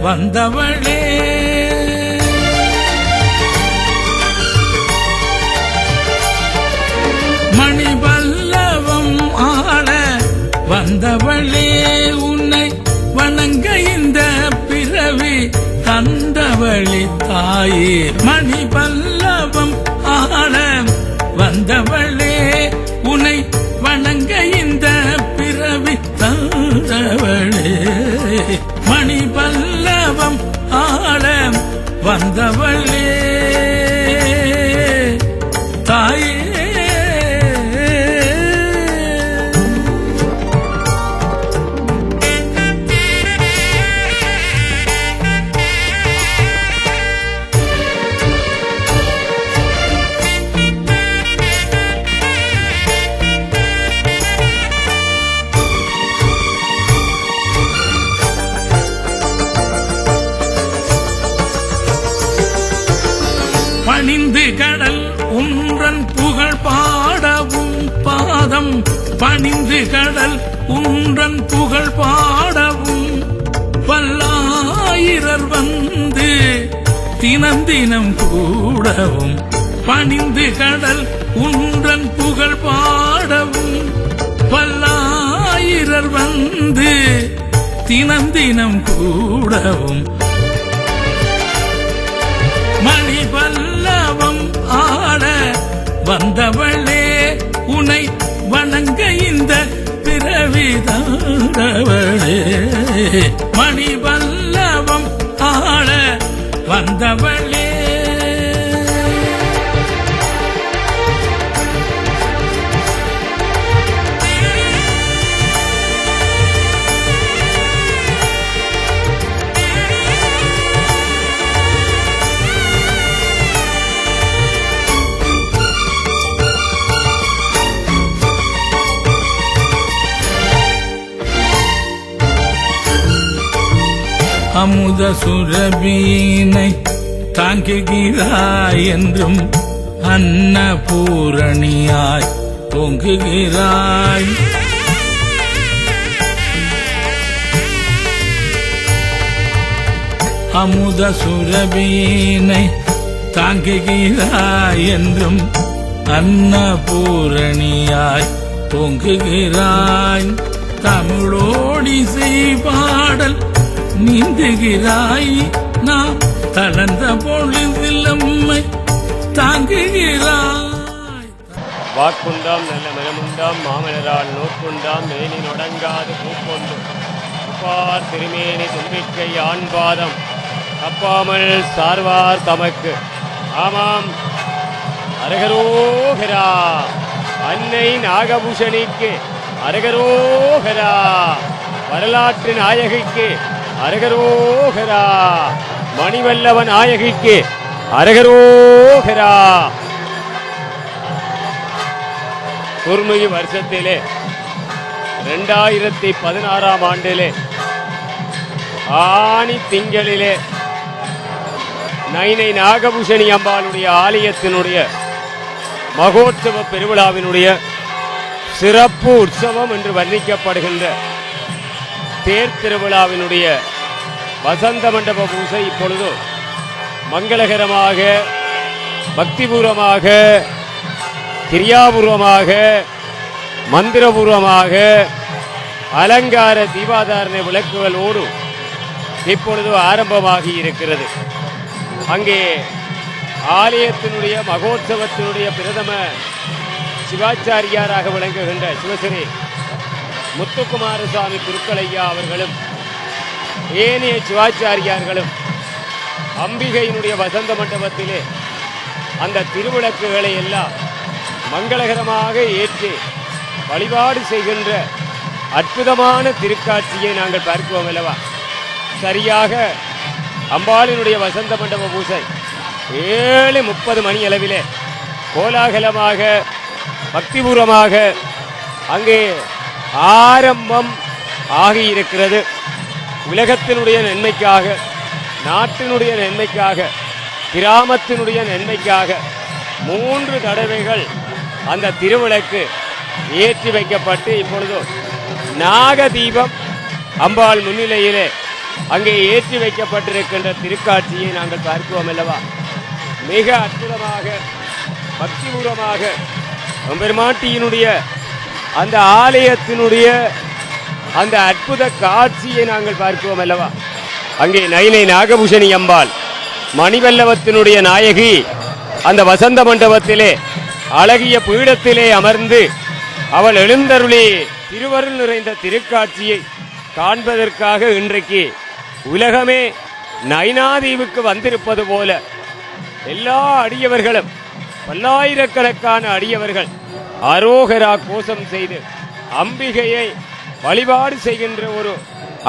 வந்தவளே மணிபல்லவம் ஆட வந்தவளே உன்னை வணங்க இந்த பிறவி தந்தவளி தாயே மணிபல்லவம் ஆட வந்தவளே உன்னை வணங்க இந்த பிறவி தந்தவளே மணிபல்லவம் ஆட வந்தவளே தாயே பணிந்து கடல் உன்றன் புகழ் பாடவும் பாதம் பணிந்து கடல் உன்றன் புகழ் பாடவும் பல்லாயிரர் வந்து தினம் தினம் கூடவும் பணிந்து கடல் உன்றன் புகழ் பாடவும் பல்லாயிரர் வந்து தினம் தினம் கூடவும் மணிபல்லவம் ஆட வந்தவளே உன்னை வணங்க இந்த பிறவி தந்தவளே மணிபல்லவம் ஆட வந்தவளே அமுத சுரபீனை தாங்குகிறாய் என்றும் அன்னபூரணியாய் பொங்குகிறாய் அமுத சுரபீனை தாங்குகிறாய் என்றும் அன்னபூரணியாய் பொங்குகிறாய் தமிழோடிசை பாடல் நீந்துகிறாய் நாம் தளர்ந்த பொழுதில் நம்மை தாங்குகிறாய் வாக்குண்டாம் நல்ல மனமுண்டாம் மாமலரால் நோக்குண்டாம் மேனி நொடங்காது பூக்கொண்டு உப்பார் திருமேனி தும்பிக்கை ஆண்பாதம் அப்பாமல் சார்வார் தமக்கு ஆமாம் அரகரோகரா அன்னை நாகபூஷணிக்கு அரகரோகரா வரலாற்று நாயகிக்கு அரகரோகரா மணிவல்லவ நாயகிக்கு அரகரோகரா குர்முகி வருஷத்திலே 2016 ஆண்டிலே ஆனி திங்களிலே நைனை நாகபூஷணி அம்பாளுடைய ஆலயத்தினுடைய மகோற்சவ பெருவிழாவினுடைய சிறப்பு உற்சவம் என்று வர்ணிக்கப்படுகின்ற தேர் திருவிழாவினுடைய வசந்த மண்டப பூசை இப்பொழுது மங்களகரமாக பக்திபூர்வமாக கிரியாபூர்வமாக மந்திரபூர்வமாக அலங்கார தீபாதாரண விளக்குகளோடு இப்பொழுது ஆரம்பமாகி இருக்கிறது. அங்கே ஆலயத்தினுடைய மகோத்சவத்தினுடைய பிரதம சிவாச்சாரியாராக விளங்குகின்ற சிவஸ்ரீ முத்துக்குமாரசுவாமி குருக்களையா அவர்களும் ஏனைய சிவாச்சாரியார்களும் அம்பிகையினுடைய வசந்த மண்டபத்திலே அந்த திருவிளக்குகளை எல்லாம் மங்களகரமாக ஏற்றி வழிபாடு செய்கின்ற அற்புதமான திருக்காட்சியை நாங்கள் பார்க்கிறோம் அல்லவா. சரியாக அம்பாளினுடைய வசந்த மண்டப பூசை 7:30 மணி அளவிலே கோலாகலமாக பக்திபூர்வமாக அங்கே ஆரம்பம் ஆகியிருக்கிறது. உலகத்தினுடைய நன்மைக்காக, நாட்டினுடைய நன்மைக்காக, கிராமத்தினுடைய நன்மைக்காக 3 தடவைகள் அந்த திருவிளக்கு ஏற்றி வைக்கப்பட்டு இப்பொழுது நாகதீபம் அம்பாள் முன்னிலையிலே அங்கே ஏற்றி வைக்கப்பட்டிருக்கின்ற திருக்காட்சியை நாங்கள் பார்க்கிறோம் அல்லவா? மிக அற்புதமாக பக்திபூர்வமாக பெருமாட்டியினுடைய அந்த ஆலயத்தினுடைய அந்த அற்புத காட்சியை நாங்கள் பார்க்கிறோம் அல்லவா? அங்கே நயினை நாகபூஷணி அம்பாள் மணிவல்லவத்தினுடைய நாயகி அந்த வசந்த மண்டபத்திலே அழகிய பீடத்திலே அமர்ந்து அவள் எழுந்தருளி திருவருள் நிறைந்த திருக்காட்சியை காண்பதற்காக இன்றைக்கு உலகமே நயினாதீவுக்கு வந்திருப்பது போல எல்லா அடியவர்களும் பல்லாயிரக்கணக்கான அடியவர்கள் அரோகரா கோஷம் செய்து அம்பிகையை வழிபாடு செய்கின்ற ஒரு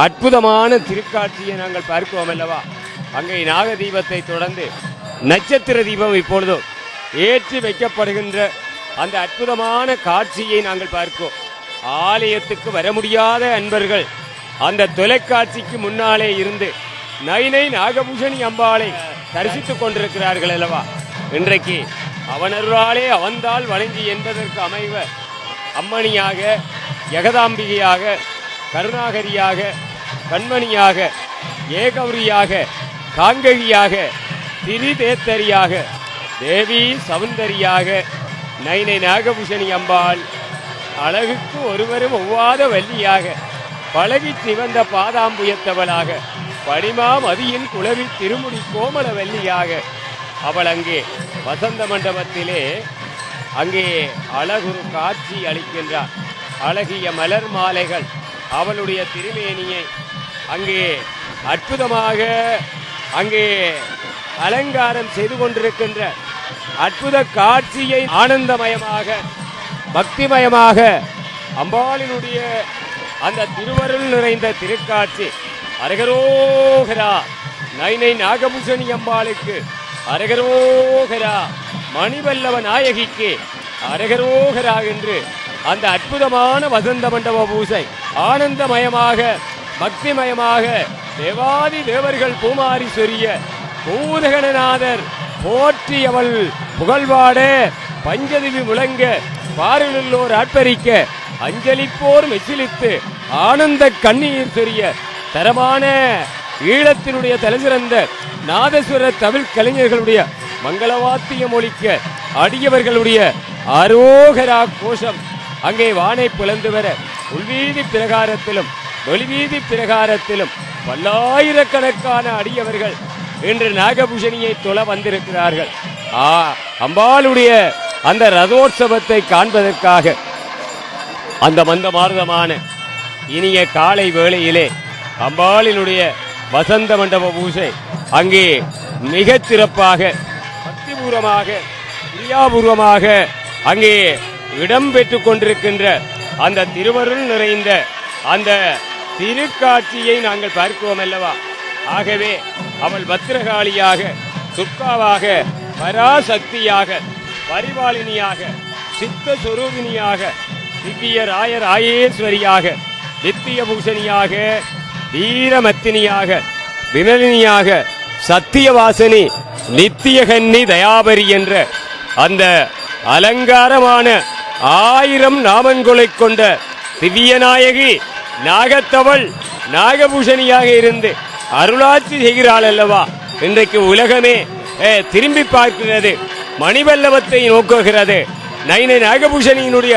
அற்புதமான திருக்காட்சியை நாங்கள் பார்க்கிறோம் அல்லவா? அங்கே நாக தீபத்தை தொடர்ந்து நட்சத்திர தீபம் இப்பொழுது ஏற்றி வைக்கப்படுகின்ற அந்த அற்புதமான காட்சியை நாங்கள் பார்க்கிறோம். ஆலயத்துக்கு வர முடியாத அன்பர்கள் அந்த தொலைக்காட்சிக்கு முன்னாலே இருந்து நயினை நாகபூஷணி அம்பாளை தரிசித்துக் கொண்டிருக்கிறார்கள் அல்லவா? இன்றைக்கு அவனருளாலே அவந்தால் வணங்கி என்பதற்கு அமைவ அம்மணியாக, ஜெகதாம்பிகையாக, கருணாகரியாக, கண்மணியாக, ஏகௌரியாக, காங்ககியாக, திரிதேத்தரியாக, தேவி சவுந்தரியாக நயினை நாகபூஷணி அம்பாள் அழகுக்கு ஒருவரும் ஒவ்வாத வள்ளியாக, பழகி சிவந்த பாதாம்புயத்தவளாக, படிமா மதியின் குளவி திருமுடி கோமல வள்ளியாக அவள் அங்கே வசந்த மண்டபத்திலே அங்கே அழகுரு காட்சி அளிக்கின்றார். அழகிய மலர் மாலைகள் அவளுடைய திருமேனியை அங்கே அற்புதமாக அங்கே அலங்காரம் செய்து கொண்டிருக்கின்ற அற்புத காட்சியை ஆனந்தமயமாக பக்திமயமாக அம்பாளினுடைய அந்த திருவருள் நிறைந்த திருக்காட்சி அரகரோகரா நயினை நாகபூஷணி அம்பாளுக்கு அரகரோகரா, மணிவல்லவ நாயகிக்கு அரகரோகரா என்று அந்த அற்புதமான வசந்த மண்டப பூசை ஆனந்தமயமாக பக்திமயமாக தேவாதி தேவர்கள் பூமாரி சொரிய பூதகணநாதர் போற்றியவள் புகழ்வாட பஞ்சதிவி முழங்க பாரிலுள்ளோர் ஆட்பரிக்க அஞ்சலிப்போர் மெச்சிலித்து ஆனந்த கண்ணீர் சொரிய தரமான ஈழத்தினுடைய தலைசிறந்த நாதஸ்வர தமிழ் கலைஞர்களுடைய மங்களவாத்தியம் ஒலிக்க அடியவர்களுடைய அரோகரா கோஷம் அங்கே வானை புலந்து வர உள்வீதி பிரகாரத்திலும் வெளிவீதி பிரகாரத்திலும் பல்லாயிரக்கணக்கான அடியவர்கள் இன்று நாகபூஷணியை தொழ வந்திருக்கிறார்கள். அம்பாளுடைய அந்த ரதோற்சவத்தை காண்பதற்காக அந்த மந்தமார்தமான இனிய காலை வேளையிலே அம்பாளினுடைய வசந்த மண்டப பூசை அங்கே மிகச் சிறப்பாக பக்திபூர்வமாக கிரியாபூர்வமாக அங்கே இடம்பெற்றுக் கொண்டிருக்கின்ற அந்த திருவருள் நிறைந்த அந்த திருக்காட்சியை நாங்கள் பார்க்கிறோம் அல்லவா? ஆகவே அவள் பத்திரகாளியாக, துர்காவாக, பராசக்தியாக, பரிபாலினியாக, சித்த சொரூபினியாக, திவ்ய ராயர் ஆயேஸ்வரியாக, நித்திய பூஷணியாக, வீரமத்தினியாக, விமலினியாக, சத்தியவாசனி, நித்தியகன்னி தயாபரி என்ற அந்த அலங்காரமான 1000 நாமங்களை கொண்ட திவ்யநாயகி நாகத்தவள் நாகபூஷணியாக இருந்து அருளாட்சி செய்கிறாள் அல்லவா? இன்றைக்கு உலகமே திரும்பி பார்க்கிறது, மணிவல்லவத்தை நோக்குகிறது. நயினை நாகபூஷணியினுடைய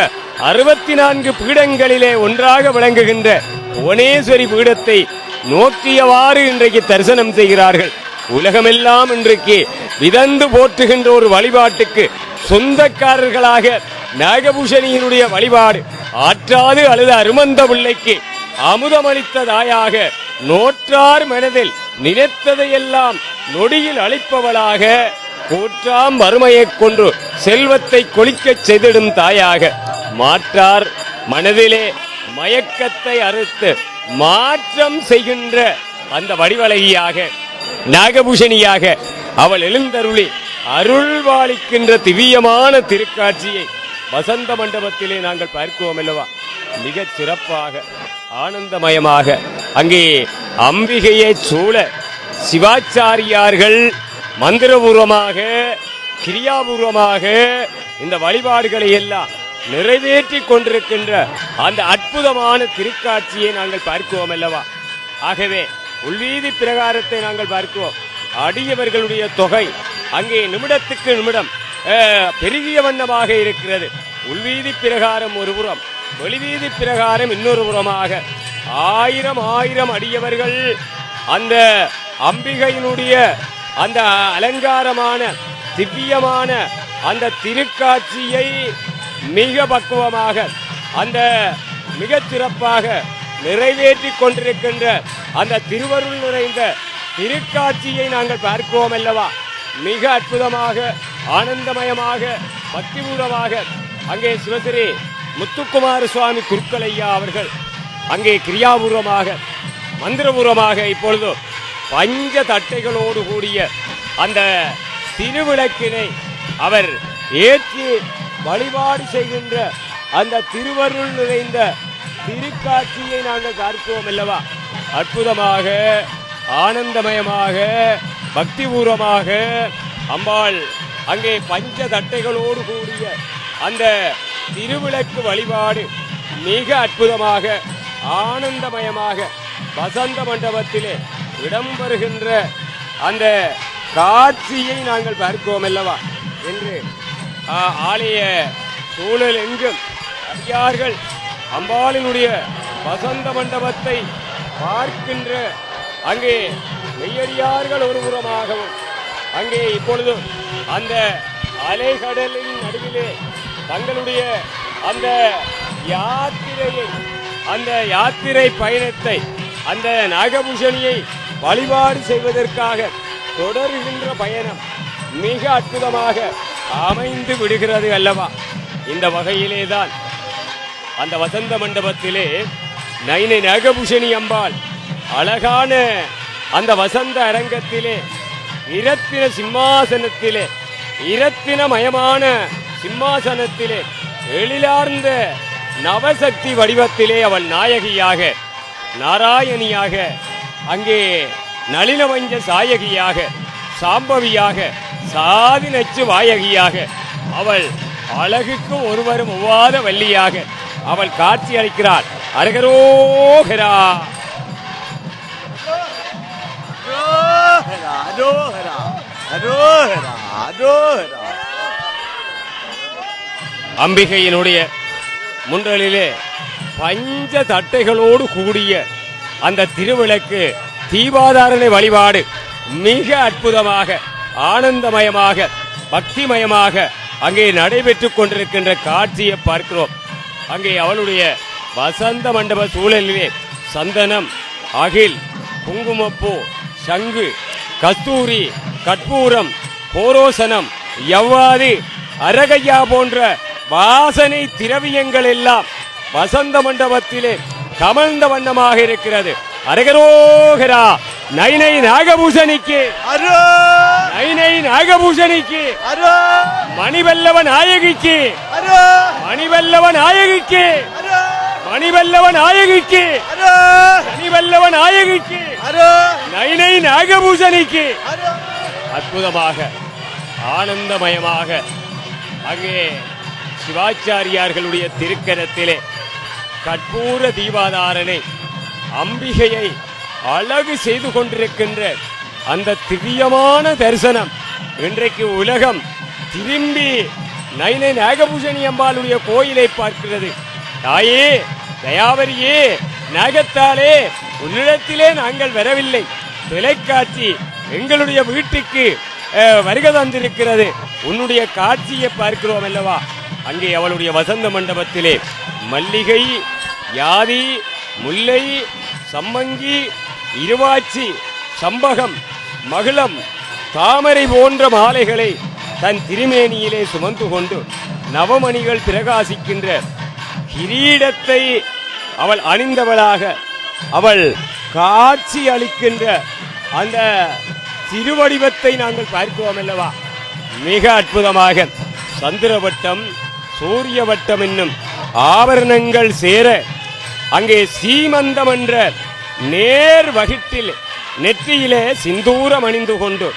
64 பீடங்களிலே ஒன்றாக விளங்குகின்ற புவனேஸ்வரி பீடத்தை நோக்கியவாறு இன்றைக்கு தரிசனம் செய்கிறார்கள். உலகமெல்லாம் இன்றைக்கு விதந்து போற்றுகின்ற ஒரு வழிபாட்டுக்கு சொந்தக்காரர்களாக நாகபூஷணியினுடைய வழிபாடு ஆற்றாது அழுத அருமந்த பிள்ளைக்கு அமுதமளித்த தாயாக, நோற்றார் மனதில் நினைத்ததையெல்லாம் நொடியில் அளிப்பவளாக, கூற்றாம் வறுமையைக் கொண்டு செல்வத்தை கொளிக்கச் செய்திடும் தாயாக, மாற்றார் மனதிலே மயக்கத்தை அறுத்து மாற்றம் செய்கின்ற அந்த வடிவழகியாக நாகபூஷணியாக அவள் எழுந்தருளி அருள்வாளிக்கின்ற திவ்யமான திருக்காட்சியை வசந்த மண்டபத்திலே நாங்கள் பார்க்கிறோம் அல்லவா? மிகச் சிறப்பாக ஆனந்தமயமாக அங்கே அம்பிகையை சூழ சிவாச்சாரியார்கள் மந்திரபூர்வமாக கிரியாபூர்வமாக இந்த வழிபாடுகளை எல்லாம் நிறைவேற்றி கொண்டிருக்கின்ற அந்த அற்புதமான திருக்காட்சியை நாங்கள் பார்க்கிறோம் அல்லவா? ஆகவே உள்வீதி பிரகாரத்தை நாங்கள் பார்க்கிறோம். அடியவர்களுடைய தொகை அங்கே நிமிடத்துக்கு நிமிடம் பெருகிய வண்ணமாக இருக்கிறது. உள்வீதி பிரகாரம் ஒரு புறம், வெளிவீதி பிரகாரம் இன்னொரு புறமாக 1000 அடியவர்கள் அந்த அம்பிகையினுடைய அந்த அலங்காரமான திவ்யமான அந்த திருக்காட்சியை மிக பக்குவமாக அந்த மிக சிறப்பாக நிறைவேற்றி கொண்டிருக்கின்ற அந்த திருவருள் நிறைந்த திருக்காட்சியை நாங்கள் பார்க்கிறோம் அல்லவா. மிக அற்புதமாக ஆனந்தமயமாக பக்திபூர்வமாக அங்கே சிவசிறி முத்துக்குமார சுவாமி குருக்கலையா அவர்கள் அங்கே கிரியாபூர்வமாக மந்திரபூர்வமாக இப்பொழுது பஞ்ச தட்டைகளோடு கூடிய அந்த திருவிளக்கினை அவர் ஏற்றி வழிபாடு செய்கின்ற அந்த திருவருள் நிறைந்த திருக்காட்சியை நாங்கள் பார்க்கிறோம் அல்லவா. அற்புதமாக ஆனந்தமயமாக பக்திபூர்வமாக அம்பாள் அங்கே பஞ்ச தட்டைகளோடு கூடிய அந்த திருவிளக்கு வழிபாடு மிக அற்புதமாக ஆனந்தமயமாக வசந்த மண்டபத்திலே இடம்பெறுகின்ற அந்த காட்சியை நாங்கள் பார்க்கிறோம் அல்லவா என்று ஆலய சூழல் எங்கும் அடியார்கள் அம்பாளினுடைய வசந்த மண்டபத்தை பார்க்கின்ற அங்கே மெய்யடியார்கள் ஒரு புறமாகவும் அங்கே இப்பொழுது அந்த அலைகடலின் நடுவிலே தங்களுடைய அந்த யாத்திரையை அந்த யாத்திரை பயணத்தை அந்த நாகபூஷணியை வழிபாடு செய்வதற்காக தொடர்கின்ற பயணம் மிக அற்புதமாக அமைந்து விடுகிறது அல்லவா. இந்த வகையிலேதான் அந்த வசந்த மண்டபத்திலே நைனை நாகபூஷணி அம்பாள் அழகான அந்த வசந்த அரங்கத்திலே இரத்தின சிம்மாசனத்திலே இரத்தினமயமான சிம்மாசனத்திலே எழிலார்ந்த நவசக்தி வடிவத்திலே அவள் நாயகியாக நாராயணியாக அங்கே நளினவஞ்ச சாயகியாக சாம்பவியாக சாதி நச்சு வாயகியாக அவள் அழகுக்கு ஒருவரும் ஒவ்வாத வள்ளியாக அவள் காட்சி அளிக்கிறாள். அரகரோகரா அம்பிகையினுடைய முன்றலிலே பஞ்ச தட்டைகளோடு கூடிய அந்த திருவிளக்கு தீபாதாரணை வழிபாடு மிக அற்புதமாக ஆனந்தமயமாக பக்திமயமாக அங்கே நடைபெற்றுக் கொண்டிருக்கின்ற காட்சியை பார்க்கிறோம். அங்கே அவளுடைய வசந்த மண்டப சூழலிலே சந்தனம், அகில், குங்குமப்பூ, சங்கு, கஸ்தூரி, கற்பூரம், போரோசனம், யவ்வாது, அரகையா போன்ற வாசனை திரவியங்கள் எல்லாம் வசந்த மண்டபத்திலே கமழ்ந்த வண்ணமாக இருக்கிறது. அரகரோகரா நைனை நாகபூஷணிக்கு நைனை நாகபூஷணிக்கு மணிவல்லவ நாயகிக்கு மணிவல்லவ நாயகிக்கு மணிவல்லவ நாயகிக்கு மணிவல்லவ நாயகிக்கு நைனை நாகபூஷணிக்கு. அற்புதமாக ஆனந்தமயமாக அங்கே சிவாச்சாரியார்களுடைய திருக்கரத்திலே கற்பூர தீபாதாரணை அம்பிகையை அழகு செய்து கொண்டிருக்கின்ற அந்த திவ்யமான தரிசனம் இன்றைக்கு உலகம் திரும்பி நைனை நாகபூஷணி அம்பாளுடைய கோயிலை பார்க்கிறது. தாயே தயாவரியே நாகத்தாலே உன்னிடத்திலே நாங்கள் வரவில்லை, தொலைக்காட்சி எங்களுடைய வீட்டுக்கு வருகை தந்திருக்கிறது, உன்னுடைய காட்சியை பார்க்கிறோம் அல்லவா. அங்கே அவளுடைய வசந்த மண்டபத்திலே மல்லிகை, யாதி, முல்லை, சம்மங்கி, இருவாச்சி, சம்பகம், மகிழம், தாமரை போன்ற மாலைகளை தன் திருமேனியிலே சுமந்து கொண்டு நவமணிகள் பிரகாசிக்கின்ற கிரீடத்தை அவள் அணிந்தவளாக அவள் காட்சி அளிக்கின்ற அந்த திருவடிவத்தை நாங்கள் பார்க்கிறோம் அல்லவா. மிக அற்புதமாக சந்திரவட்டம், சூரிய வட்டம் என்னும் ஆபரணங்கள் சேர அங்கே சீமந்தம் என்ற நேர் வகிட்டில் நெற்றியிலே சிந்தூரம் அணிந்து கொண்டு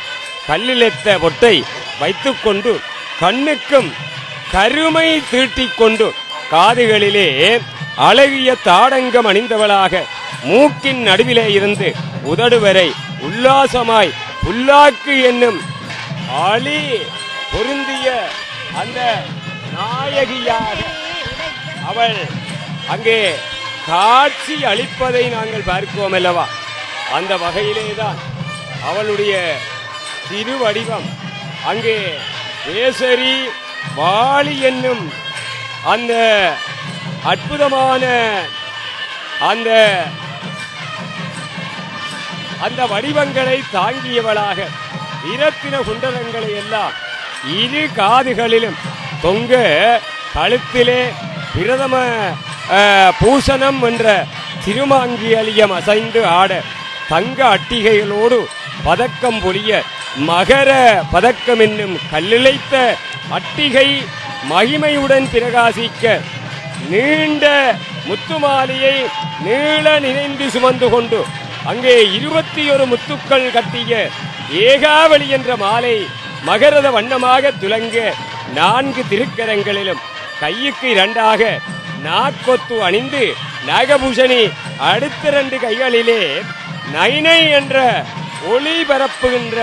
கல்லிலெத்த பொட்டை வைத்துக்கொண்டு கண்ணுக்கும் கருமை தீட்டிக் கொண்டு காதுகளிலே அழகிய தாடங்கம் அணிந்தவளாக மூக்கின் நடுவிலே இருந்து உதடு வரை உல்லாசமாய் புல்லாக்கு என்னும் அழி பொருந்திய அந்த நாயகியாக அவள் அங்கே காட்சி அளிப்பதை நாங்கள் பார்க்கிறோம் அல்லவா? அந்த வகையிலேதான் அவளுடைய திருவடிவம் அங்கே கேசரி வாளி என்னும் அந்த அற்புதமான அந்த வடிவங்களை தாங்கியவளாக இரத்தின குண்டலங்களை எல்லாம் இரு காதுகளிலும் தொங்க கழுத்திலே பிரதம பூசணம் என்ற திருமாங்கியலியம் அசைந்து ஆட தங்க அட்டிகைகளோடு பதக்கம் பொழிய மகர பதக்கம் என்னும் கல்லிழைத்த அட்டிகை மகிமையுடன் பிரகாசிக்க நீண்ட முத்துமாலியை நீள நினைந்து சுமந்து கொண்டு அங்கே 21 முத்துக்கள் கட்டிய ஏகாவளி என்ற மாலை மகரத வண்ணமாக துலங்க 4 திருக்கரங்களிலும் கையுக்கு 2ஆக நாக்கொத்து அணிந்து நாகபூஷணி அடுத்த 2 கைகளிலே நைனை என்ற ஒளி பரப்புகின்ற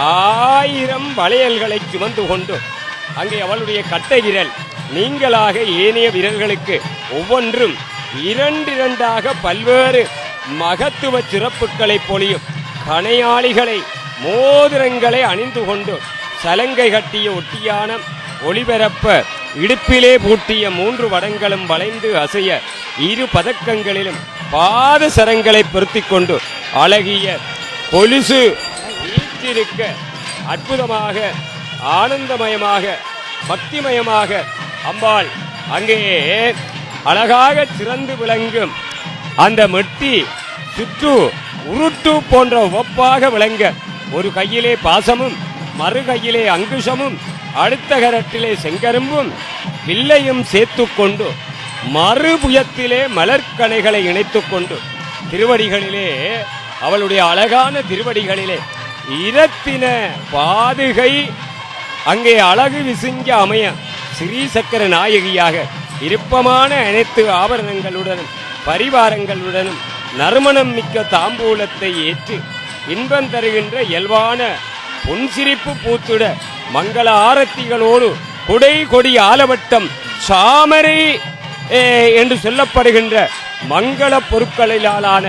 1000 வளையல்களை சுமந்து கொண்டு அங்கே அவளுடைய கட்டை விரல் நீங்களாக ஏனைய விரல்களுக்கு ஒவ்வொன்றும் 2 பல்வேறு மகத்துவ சிறப்புகளை பொழியும் கணையாளிகளை மோதிரங்களை அணிந்து கொண்டு சலங்கை கட்டிய ஒட்டியானம் ஒளிபரப்ப இடுப்பிலே பூட்டிய 3 வடங்களும் வளைந்து அசைய 2 பதக்கங்களிலும் பாத சரங்களை பொருத்திக் கொண்டு அழகிய கொலுசு வீற்றிருக்க அற்புதமாக ஆனந்தமயமாக பக்திமயமாக அம்பாள் அங்கே அழகாக சிறந்து விளங்கும் அந்த மெட்டி சுற்று உருட்டு போன்ற ஒப்பாக விளங்க ஒரு கையிலே பாசமும் மறு கையிலே அங்குஷமும் அடுத்த கரத்திலே செங்கரும்பும் வில்லையும் சேர்த்துக் கொண்டு மறுபுயத்திலே மலர்கணைகளை இணைத்துக் கொண்டு திருவடிகளிலே அவளுடைய அழகான திருவடிகளிலே இரத்தின பாதுகை அங்கே அழகு விசுங்க அமைய ஸ்ரீசக்கர நாயகியாக விருப்பமான அனைத்து ஆபரணங்களுடனும் பரிவாரங்களுடனும் நறுமணம் மிக்க தாம்பூலத்தை ஏற்று இன்பம் தருகின்ற இயல்பான பொன்சிரிப்பு பூத்துட மங்கள ஆரத்திகளோடு குடை கொடி ஆலவட்டம் சாமரை என்று சொல்லப்படுகின்ற மங்கள பொருட்களிலான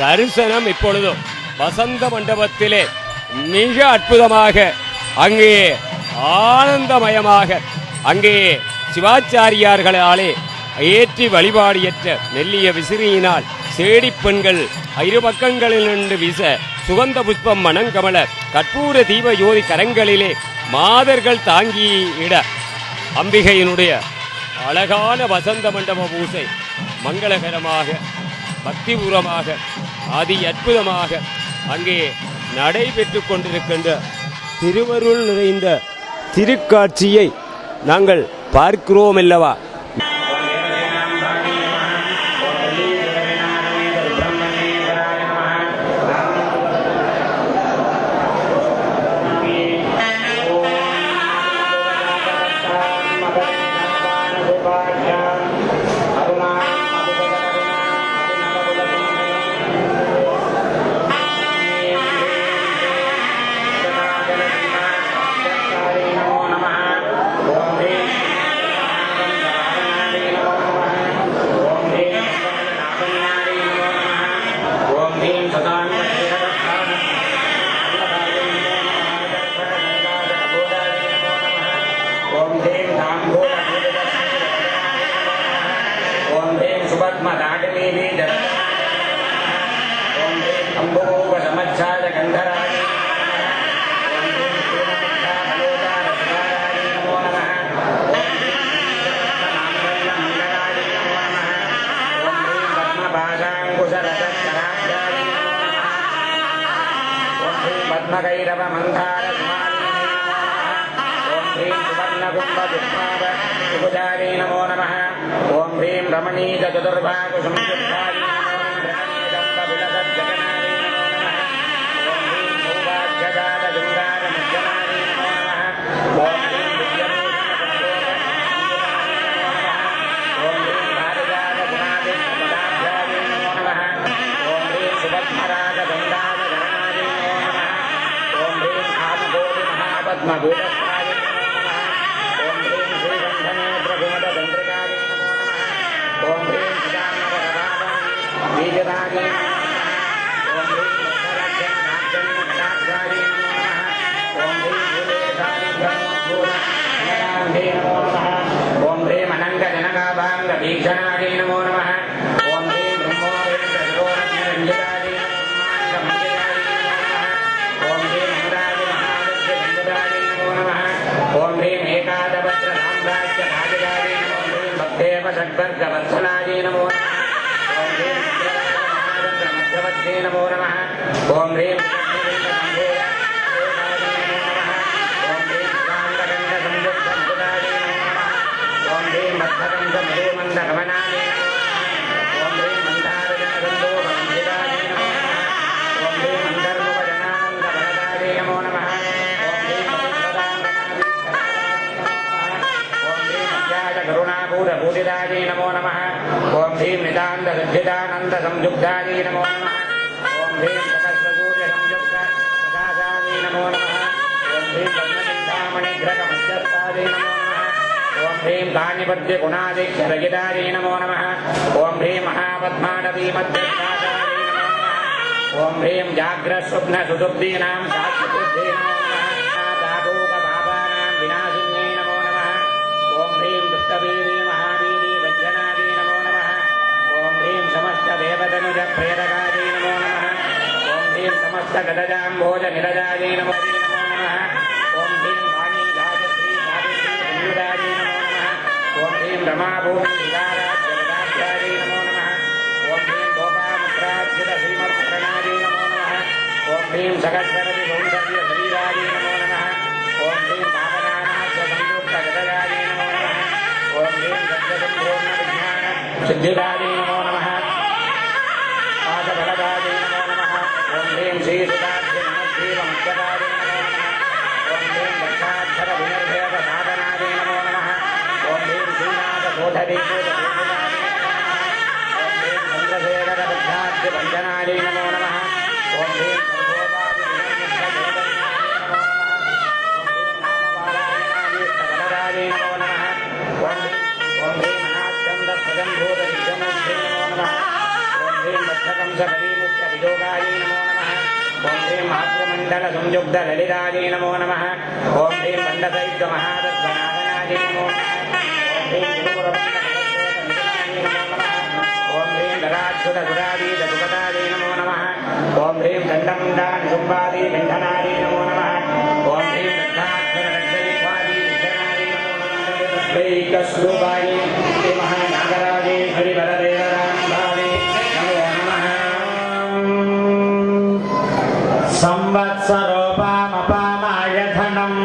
தரிசனம் இப்பொழுது வசந்த மண்டபத்திலே மிக அற்புதமாக அங்கே ஆனந்தமயமாக அங்கே சிவாச்சாரியார்களாலே ஏற்றி வழிபாடியற்ற மெல்லிய விசிறியினால் சேடி பெண்கள் இரு பக்கங்களில் நின்று வீச சுகந்த புஷ்பம் மணங்கமல கற்பூர தீப யோதி கரங்களிலே மாதர்கள் தாங்கியிட அம்பிகையினுடைய அழகான வசந்த மண்டப பூசை மங்களகரமாக பக்திபூர்வமாக அதி அற்புதமாக அங்கே நடைபெற்று கொண்டிருக்கின்ற திருவருள் நிறைந்த திருக்காட்சியை நாங்கள் பார்க்கிறோம் அல்லவா? பத்மகைரவ மந்தார ஓம் ஸ்ரீம் சுவர்ணகும்ப துஷ்மாவ சுபுஜாரி நமோ நமः ஓம் ஸ்ரீம் ரமணீஜ சதுர்பாகு சம்யுக்தாரி महापद्मभूतस्वाय ओम ह्रीं श्रीकण्ठनेत्रकुमुदचन्द्रिकायै नमो नमः ओम ह्रीं सुदानवरदाय बीजदाय ओम ह्रीं भक्तराक्षसनाक्षसनाक्षाय नमो नमः ओम ह्रीं भूलेशालिभ्रमोद्भूतनगाय नमो नमः ओम ह्रीं अनङ्गजनकाभाङ्गभीषणाय नमो नमः ओम ह्रीं ब्रह्मोरेन्द्रशिरोरञ्जनाय ओम ह्रीं अमराज महावज्रगन्धराय नमो नमः ओम ह्रीं एकादभद्रसाम्राज्यभाजकाय नमो ह्रीं भक्तेव षड्वर्गवत्सलाय नमो नमः ओम ह्रीं महावज्रमध्यवत्ये नमो नमः ओम ह्रीं मध्वकंसमधुमन्दगमनाय ओम ह्रीं मन्दारजनगन्धोपवन्दिताय नमो नमः ओम ह्रीं मन्दर्मुपजनानन्दवरदाय नमो नमः ओम ह्रीं ओम ह्रीं मध्याजकरुणापूरपूरिताय नमो नमः ओम ह्रीं नितान्तसज्जितानन्दसंयुक्ताय नमो नमः ओम ह्रीं सकस्वसूर्यसंयुक्तप्रकाशाय नमो नमः ओम ह्रीं पद्मचिन्तामणिग्रहमध्यस्थाय नमो नमः ओम ह्रीं कानिपद्यगुणादिक्षरगिताय नमो नमः ओम ह्रीं महापद्माडवीमध्यस्थाय नमो नमः ओम ह्रीं जाग्रस्वप्नसुषुप्तीनां शाश्वतबुद्धे नमो नमः दागोपपापानां विनाशिन्ये नमो नमः ओम ह्रीं दुष्टवीरी महावीरी वज्रनाय नमो नमः ओम ह्रीं समस्तदेवतनुजप्रेरकाय नमो नमः ओम ह्रीं समस्तगदजाम्भोजनिरजाय नमो नमः ओम ह्रीं वाणी गायत्री सावित्री संयुगाय नमो नमः ओम ह्रीं रमाभूमि विकाराज्यवदाभ्याय नमो नमः ओम ह्रीं गोपामुद्राज्यश्रीमत्प्रणाय नमो नमः ओम ह्रीं सहस्रवति सौन्दर्यशरीराय नमो नमः ओम ह्रीं पावनानाथसंयुक्तगदयाय नमो नमः ओम ह्रीं सत्यसम्पूर्णविज्ञानसिद्धिदाय नमो नमः पादबलदाय नमो नमः ओम ह्रीं श्रीसुधाब्धिनमस्तीवमक्षदाय नमो नमः ओम ह्रीं दक्षाक्षरविनिर्भेदसाधनाय नमो नमः ओम ह्रीं श्रीनाथसोधरीभूतपूजिताय ओम ह्रीं चन्द्रशेखरबद्धाब्धिभञ्जनाय नमो नमः ओम ह्रीं सर्वोपाधिनिर्मुक्तभेदज्ञाय नमो नमः ओम ह्रीं अनाद्यन्तस्वजम्भूतविद्यमूर्ते नमो नमः ओम ह्रीं मत्स्यकंसकलीमुक्तवियोगाय नमो नमः ओम ह्रीं महाप्रमण्डलसंयुक्तललिताय नमो नमः ओम ह्रीं पण्डसैक्यमहादत्तनाथनाय नमो नमः ओम ह्रीं गुरुपुरमण्डलसंयुक्तनिलयाय नमो नमः ओम ह्रीं दराक्षुतसुरादीतसुपदाय नमो नमः ओम ह्रीं दण्डमुण्डानिशुम्बादिबन्धनाय नमो नमः ओम ह्रीं दत्ताक्षररक्षयित्वादिविद्धनाय नमो नमः वैकस्वरूपाय श्रीमहानागराजेश्वरि वरदेवराम्भावे नमो नमः संवत्सरोपामपामाय धनम्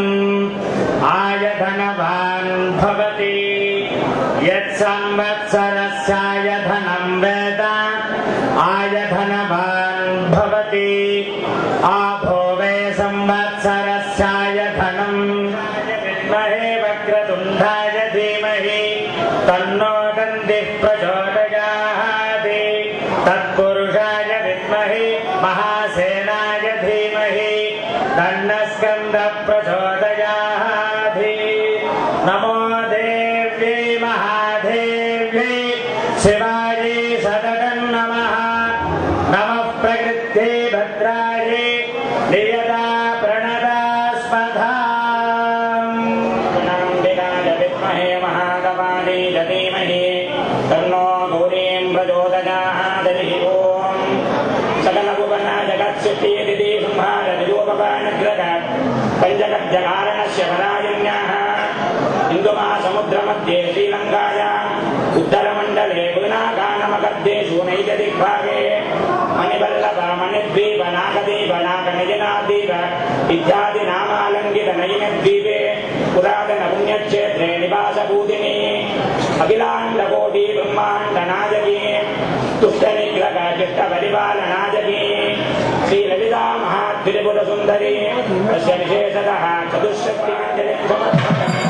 आयधनवान् भवति यत्संवत्सरस्याय धनं वेद आयधनवान् भवति आभो वै संवत्सरस्याय धनम् विद्महे वक्रतुण्डाय धीमहि तन्नो दन्तिः प्रचोदयात् तत्पुरुषाय विद्महे महासेनाय धीमहि तन्नस्कन्दः प्रचोदयात् नमो देव्यै महादेव्यै शिवायै सततं नमः नमः प्रकृत्यै भद्रायै नियता प्रणता स्पधाम् नन्दिकाय विद्महे महागवायै धीमहि तन्नो गौरीं प्रचोदयात् ॐ सकलभुवना जगत्सृष्टियदिति संहारतिरूपकानग्रगात् पञ्चकब्जकारणस्य परायण्याः हिन्दुमहासमुद्रमध्ये श्रीलङ्कायाम् उत्तरमण्डले पुनाकानमकर्देषु नैजदिग्भागे मणिवल्लभ मणिद्वीप नागदीप नागनिजनाद्वीप इत्यादि नामालङ्कित नयिनद्वीपे पुरातनपुण्यक्षेत्रे निवासभूतिनि अखिलाण्डकोटि ब्रह्माण्डनायकी तुष्टनिग्रह चित्तपरिपालनायकी श्रीललिता महात्रिपुरसुन्दरी तस्य विशेषतः चतुष्षष्टिमञ्जलिं समर्पयामि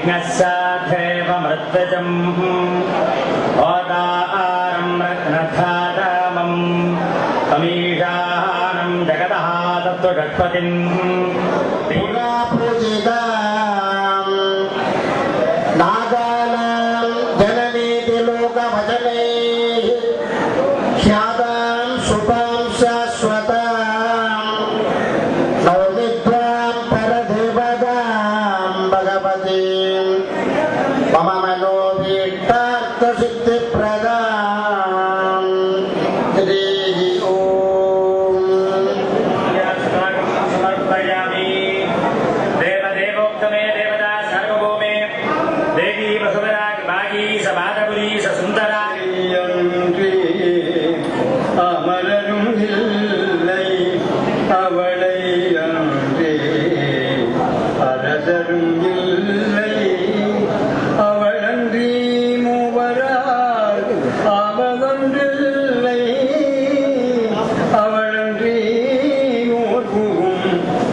यज्ञस्याधेव मृत्युजम् होतारम् रत्नधातामम् अमीशानम् जगतः तत्त्वषट्पतिम् पूजिताम् नागानाम् जननीति लोकवचने ख्याताम् शुभां शाश्वताम् नवविद्वाम् परदेवताम् भगवतीम् मम मनोभीष्टार्थसिद्धिप्रदाम् हरिः ओम्। समर्पयामि। देवदेवोक्तमे देवता सर्वभौमे देवी वसुधरा भागी सबादपुरी ससुन्दरा அமரரும் இல்லை அவளை அன்றே அரசரும் இல்லை அவளன்றி மூவரால் அவதொன்றில்லை அவளன்றி மூர்வும்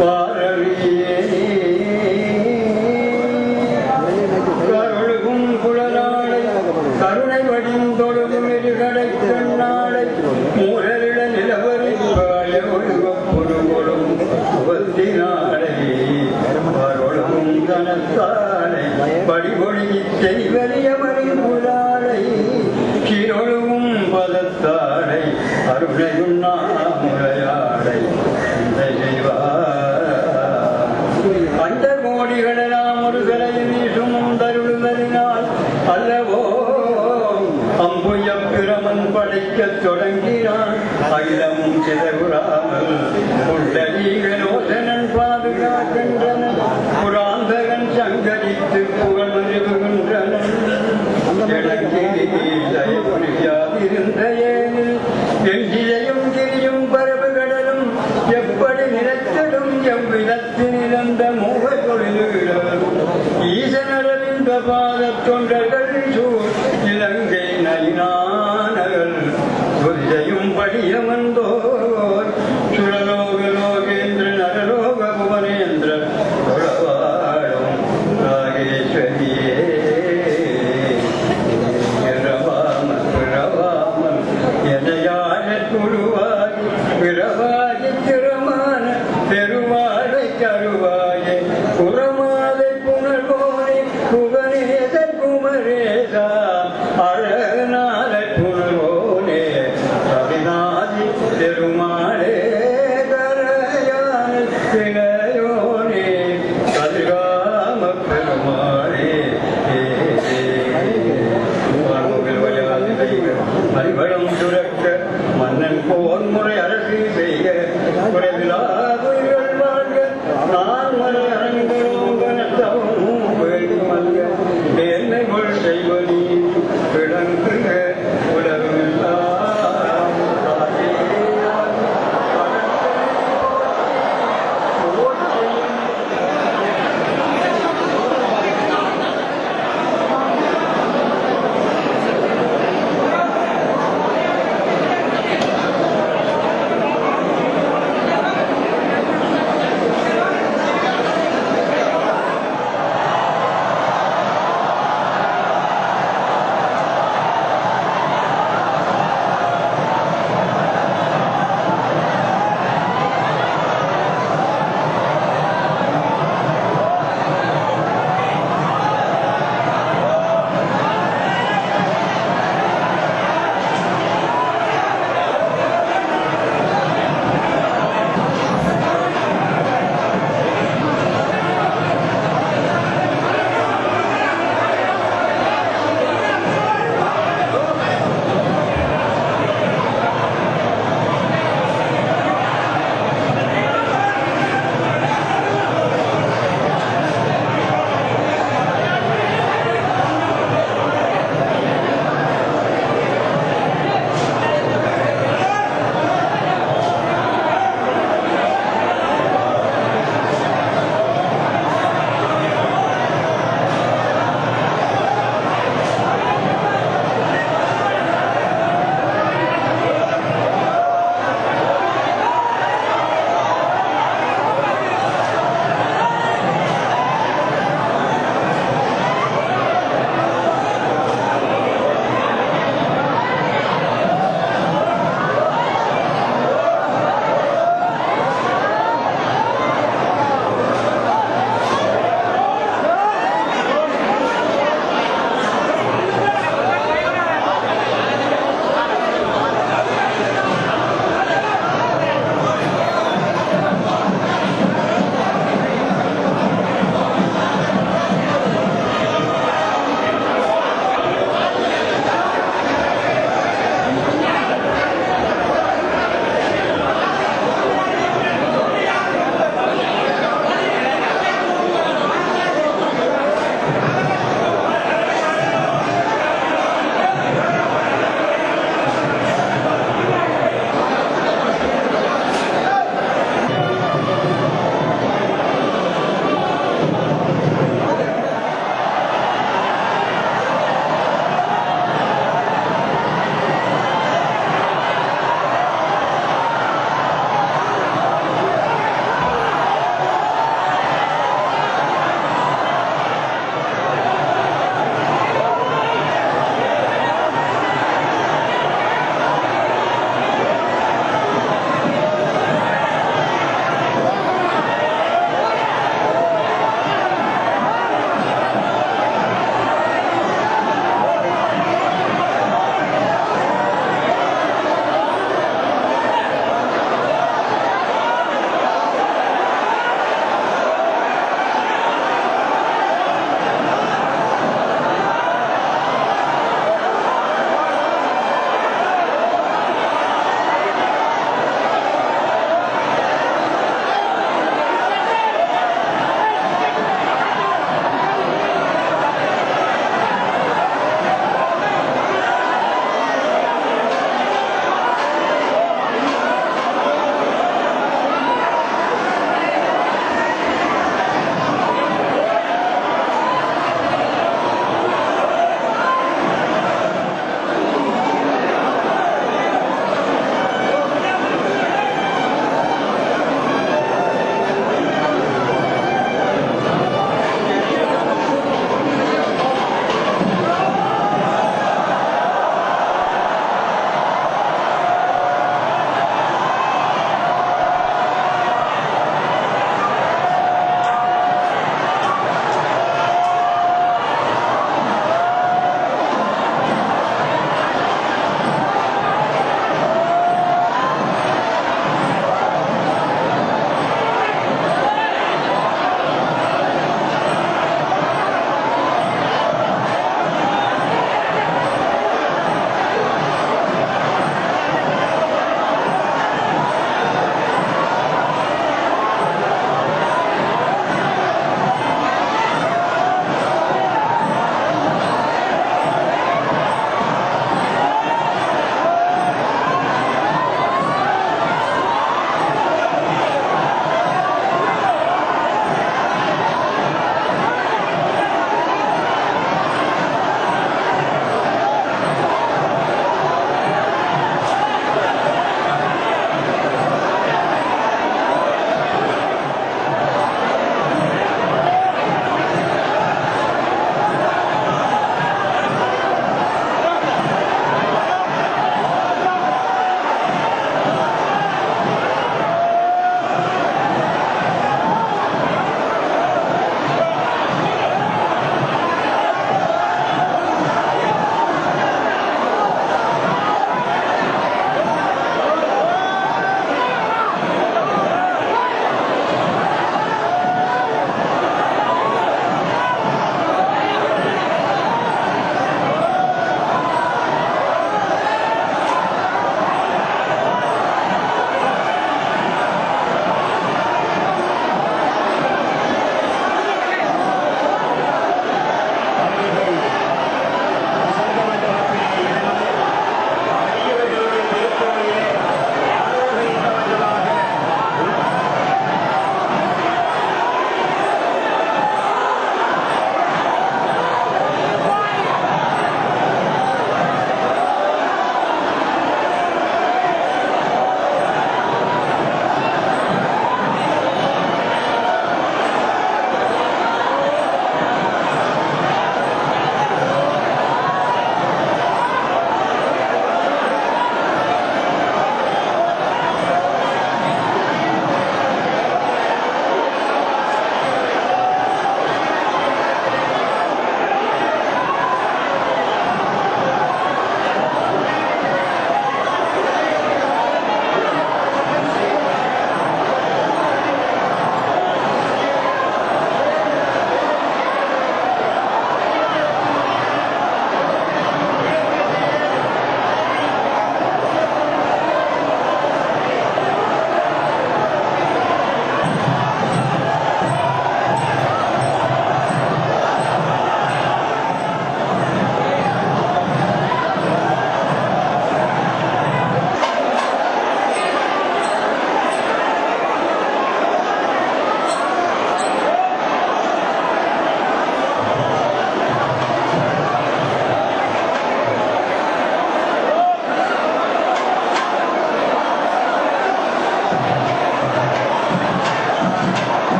பாரவியே கருளுகும் குழலாளை கருணை வடிந்தொழுகும் இருகடை கண்ணாளை மூரலிட நிலவரி வாழ ஒழுகும் பொருளும் உபத்தினாளை வரொழுகும் கனத்தாளை படிபொழி செய்வலியமரின் புலாளை கீழொழுகும் பதத்தாளை அருணையும் நாமுறையாளை செய்வார் அந்த கோடிகளெல்லாம் ஒரு கலையில் வீசும் தருளுதலினால் அல்லவோ அம்புய பிரமன் படைக்கத் தொடங்கினான் அகிலமும் சிதகுறாமல் உள்ளீகலோசனன் பாதுகாக்கின்றன புராந்தகன் சங்கரித்து புகழ் மறிவுகின்றன புரியாதிருந்த ஏனில் எங்கிலையும் கிரியும் பரவு கடலும் எப்படி நிலத்திடும் எவ்விடத்தில் இழந்த மூவ தொழில்களும் ஈசனரவிந்த பாதத் தொண்டர்கள் சூழ் இலங்கை நயினானகள் துரிதையும் படியமந்தோர் சுரலோக லோகேந்திர நரலோக புவனேந்திர தொழவாழும் நாகேஸ்வரியே இரவாமல் பிறவாமல் எனையாழ குழுவாகி பிறவாகி திறமான பெருவாழை கருவாயே புறமாதை புனர்கோனை புகனேத குமரேதா அழகனாலை புனர்கோனே ரவிநாதி தெரு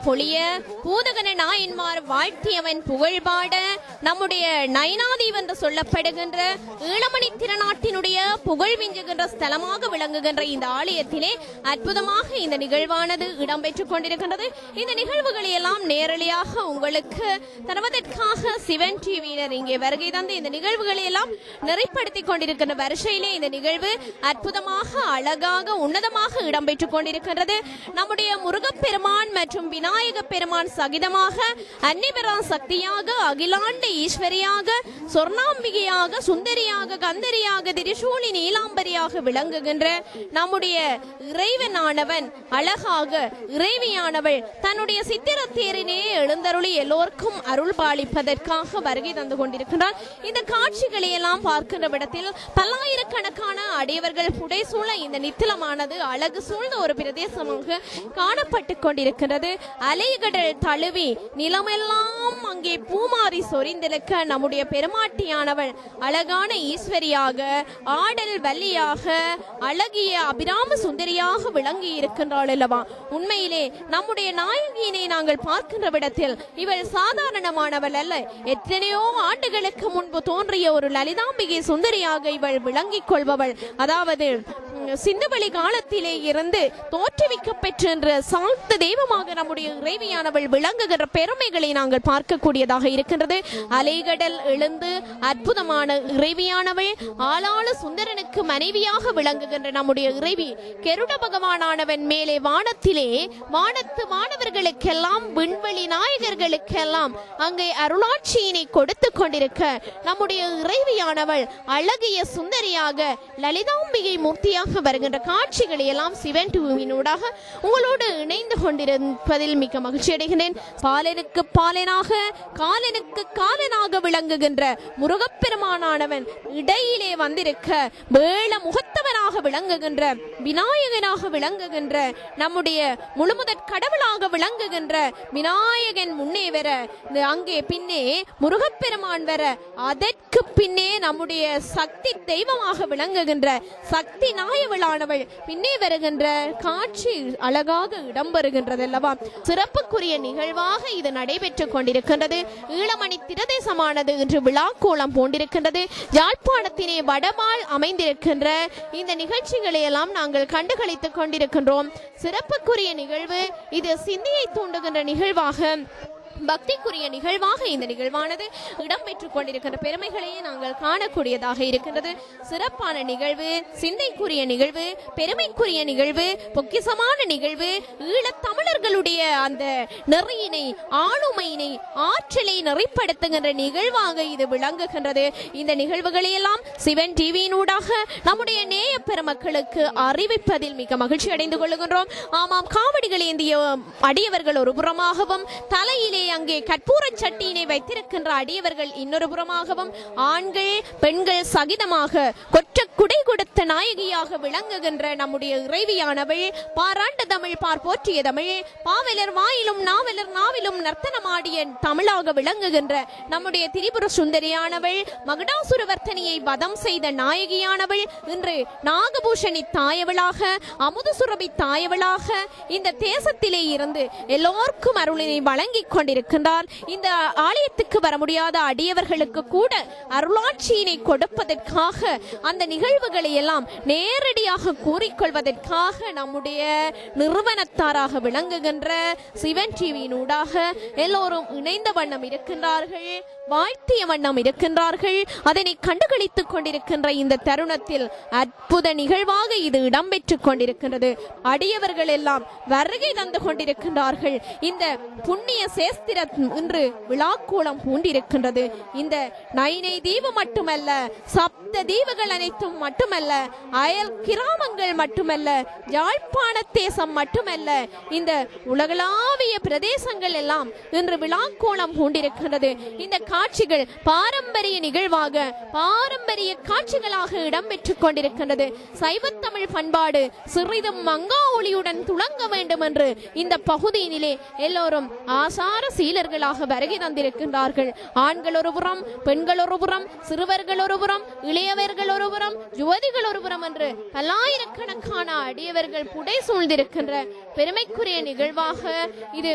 பொழிய பூதகன நாயன்மார் வாழ்த்தியவன் புகழ்பாட நம்முடைய நயனாதீவ் என்று சொல்லப்படுகின்ற ஈழமணி திருநாட்டினுடைய புகழ் விஞ்சுகின்ற ஸ்தலமாக விளங்குகின்ற இந்த ஆலயத்திலே அற்புதமாக இந்த நிகழ்வானது இடம்பெற்றுக் கொண்டிருக்கின்றது. இந்த நிகழ்வுகளை எல்லாம் நேரடியாக உங்களுக்கு தருவதற்காக சிவன் டிவியினர் இங்கே வருகை தந்து இந்த நிகழ்வுகளை எல்லாம் நிறைப்படுத்திக் கொண்டிருக்கின்ற வரிசையிலே இந்த நிகழ்வு அற்புதமாக அழகாக உன்னதமாக இடம்பெற்றுக் கொண்டிருக்கின்றது. நம்முடைய முருகப்பெருமான் மற்றும் விநாயக பெருமான் சகிதமாக அன்னிபெரா சக்தியாக அகிலாண்ட ஈஸ்வரியாக சொர்ணாம்பிகையாக சுந்தரியாக கந்தரியாக திரிசூலி நீலாம்பரியாக விளங்குகின்ற நம்முடைய இறைவனானவன் அழகாக இறைவியானவள் தன்னுடைய சித்திர தேரினே எழுந்தருளி எல்லோருக்கும் அருள் பாலிப்பதற்காக வருகை தந்து கொண்டிருக்கின்றார். இந்த காட்சிகளை எல்லாம் பார்க்கின்ற விடத்தில் பல்லாயிரக்கணக்கான அடியவர்கள் புடைசூழ இந்த நித்திலமானது அழகு சூழ்ந்த ஒரு பிரதேசமாக காணப்பட்டு கொண்டிருக்கிறது. அலைகடல் தழுவி நிலமெல்லாம் அங்கே பூமாரி சொரிந்திருக்க நம்முடைய பெருமாட்டியானவள் அழகான ஈஸ்வரியாக ஆடல் வல்லியாக அழகிய அபிராம சுந்தரியாக விளங்கி இருக்கின்றாள் அல்லவா. உண்மையிலே நம்முடைய நாயகியினை நாங்கள் பார்க்கின்ற விடத்தில் இவள் சாதாரணமானவள் அல்ல. எத்தனையோ ஆண்டுகளுக்கு முன்பு தோன்றிய ஒரு லலிதாம்பிகை சுந்தரியாக இவள் விளங்கிக் கொள்பவள். அதாவது சிந்துவெளி காலத்திலே இருந்து தோற்றுவிக்கப்பெற்ற சாந்த தெய்வமாக நம்முடைய இறைவியானவள் விளங்குகின்ற பெருமைகளை நாங்கள் பார்க்கக்கூடியதாக இருக்கின்றது. அலைகடல் எழுந்து அற்புதமான இறைவியானவள் ஆளாளு சுந்தரனுக்கு மனைவியாக விளங்குகின்ற நம்முடைய இறைவி கெருட பகவானானவன் மேலே வானத்திலே வானத்து மாணவர்களுக்கெல்லாம் விண்வெளி நாயகர்களுக்கெல்லாம் அங்கே அருளாட்சியினை கொடுத்து கொண்டிருக்க நம்முடைய இறைவியானவள் அழகிய சுந்தரியாக லலிதாம்பிகை மூர்த்தியாக வருகின்ற காட்சிகளை எல்லாம் சிவன் டிவியினூடாக உங்களோடு இணைந்து கொண்டிருப்பதில் மிக்க மகிழ்ச்சி அடைகின்றேன். பாலனுக்கு பாலனாக காலனுக்கு காலனாக விளங்குகின்ற முருகப்பெருமானானவன் இடையிலே வந்திருக்க வேள முகத்தவனாக விளங்குகின்ற விநாயகனாக விளங்குகின்ற நம்முடைய முழுமுதற் கடவுளாக விளங்குகின்ற விநாயகன் முன்னே வர அங்கே பின்னே முருகப்பெருமான் வர அதற்கு பின்னே நம்முடைய சக்தி தெய்வமாக விளங்குகின்ற சக்தி நாயவளானவள் பின்னே வருகின்ற காட்சி அழகாக இடம்பெறுகின்றது அல்லவா. சிறப்புக்குரிய நிகழ்வாக இது நடைபெற்றுக் கொண்டிருக்கின்றது. ஈழமணி பிரதேசமானது இன்று விழாக்கோலம் பூண்டிருக்கின்றது. யாழ்ப்பாணத்திலே வடமால் அமைந்திருக்கின்ற இந்த நிகழ்ச்சிகளை எல்லாம் நாங்கள் கண்டுகளித்துக் கொண்டிருக்கின்றோம். சிறப்புக்குரிய நிகழ்வு இது சிந்தியை தூண்டுகின்ற நிகழ்வாக பக்திக்குரிய நிகழ்வாக இந்த நிகழ்வானது இடம்பெற்றுக் கொண்டிருக்கின்ற பெருமைகளையே நாங்கள் காணக்கூடியதாக இருக்கின்றது. சிறப்பான நிகழ்வு, சிந்தைக்குரிய நிகழ்வு, பெருமைக்குரிய நிகழ்வு, பொக்கிசமான நிகழ்வு, ஈழத் தமிழர்களுடைய அந்த நெறியினை ஆளுமையினை ஆற்றலை நெறிப்படுத்துகின்ற நிகழ்வாக இது விளங்குகின்றது. இந்த நிகழ்வுகளை எல்லாம் சிவன் டிவியினூடாக நம்முடைய நேய பெருமக்களுக்கு அறிவிப்பதில் மிக மகிழ்ச்சி அடைந்து கொள்ளுகின்றோம். ஆமாம், காவடிகள் ஏந்திய அடியவர்கள் ஒரு புறமாகவும் தலையிலே அங்கே கற்பூர சட்டியினை வைத்திருக்கின்ற அடியவர்கள் இன்னொரு புறமாகவும் ஆண்கள் பெண்கள் சகிதமாக கொற்ற குடை கொடுத்த நாயகியாக விளங்குகின்ற நம்முடைய இறைவியானவள் பாராண்டு தமிழ் பார் போற்றிய தமிழ் பாவலர் வாயிலும் நாவலர் நாவிலும் நர்த்தனமாடிய தமிழாக விளங்குகின்ற நம்முடைய திரிபுர சுந்தரியானவள் மகுடாசுரவர்த்தனியை வதம் செய்த நாயகியானவள் இன்று நாகபூஷணி தாயவளாக அமுது சுரபி தாயவளாக இந்த தேசத்திலே இருந்து எல்லோருக்கும் அருளினை வழங்கிக் கொண்டிருக்கிறார். இந்த ஆலயத்துக்கு வர முடியாத அடியவர்களுக்கு கூட அருளாட்சியினை கொடுப்பதற்காக அந்த நிகழ்வுகளை எல்லாம் நேரடியாக கூறிக்கொள்வதற்காக நம்முடைய நிறுவனத்தாராக விளங்குகின்ற சிவன் டிவியினூடாக எல்லோரும் இணைந்த வண்ணம் இருக்கின்றார்கள், வாழ்த்திய வண்ணம் இருக்கின்றார்கள். அதனை கண்டுகளித்துக் கொண்டிருக்கின்ற இந்த தருணத்தில் அற்புத நிகழ்வாக இது இடம்பெற்றுக் கொண்டிருக்கின்றது. அடியவர்கள் எல்லாம் வருகை தந்து கொண்டிருக்கின்றார்கள். இந்த புண்ணிய சேஸ்திரம் இன்று விழாக்கோலம் பூண்டிருக்கின்றது. இந்த நைனை தீவு மட்டுமல்ல, சப்த தீவுகள் அனைத்தும் மட்டுமல்ல, அயல் கிராமங்கள் மட்டுமல்ல, யாழ்ப்பாண தேசம் மட்டுமல்ல, இந்த உலகளாவிய பிரதேசங்கள் எல்லாம் இன்று விழாக்கோலம் பூண்டிருக்கின்றது. இந்த காட்சிகள் பாரம்பரிய நிகழ்வாக பாரம்பரிய காட்சிகளாக இடம்பெற்றுக் கொண்டிருக்கின்றது. சைவத்தமிழ் பண்பாடு சிறிதும் மங்கா ஒளியுடன் துளங்க வேண்டும் என்று இந்த பகுதியினிலே எல்லோரும் ஆசார சீலர்களாக வருகை தந்திருக்கின்றார்கள். ஆண்கள் ஒருபுறம், பெண்கள் ஒருபுறம், சிறுவர்கள் ஒருபுறம், இளையவர்கள் ஒருபுறம், யுவதிகள் ஒருபுறம் என்று பல்லாயிரக்கணக்கான அடியவர்கள் புடை சூழ்ந்திருக்கின்ற பெருமைக்குரிய நிகழ்வாக இது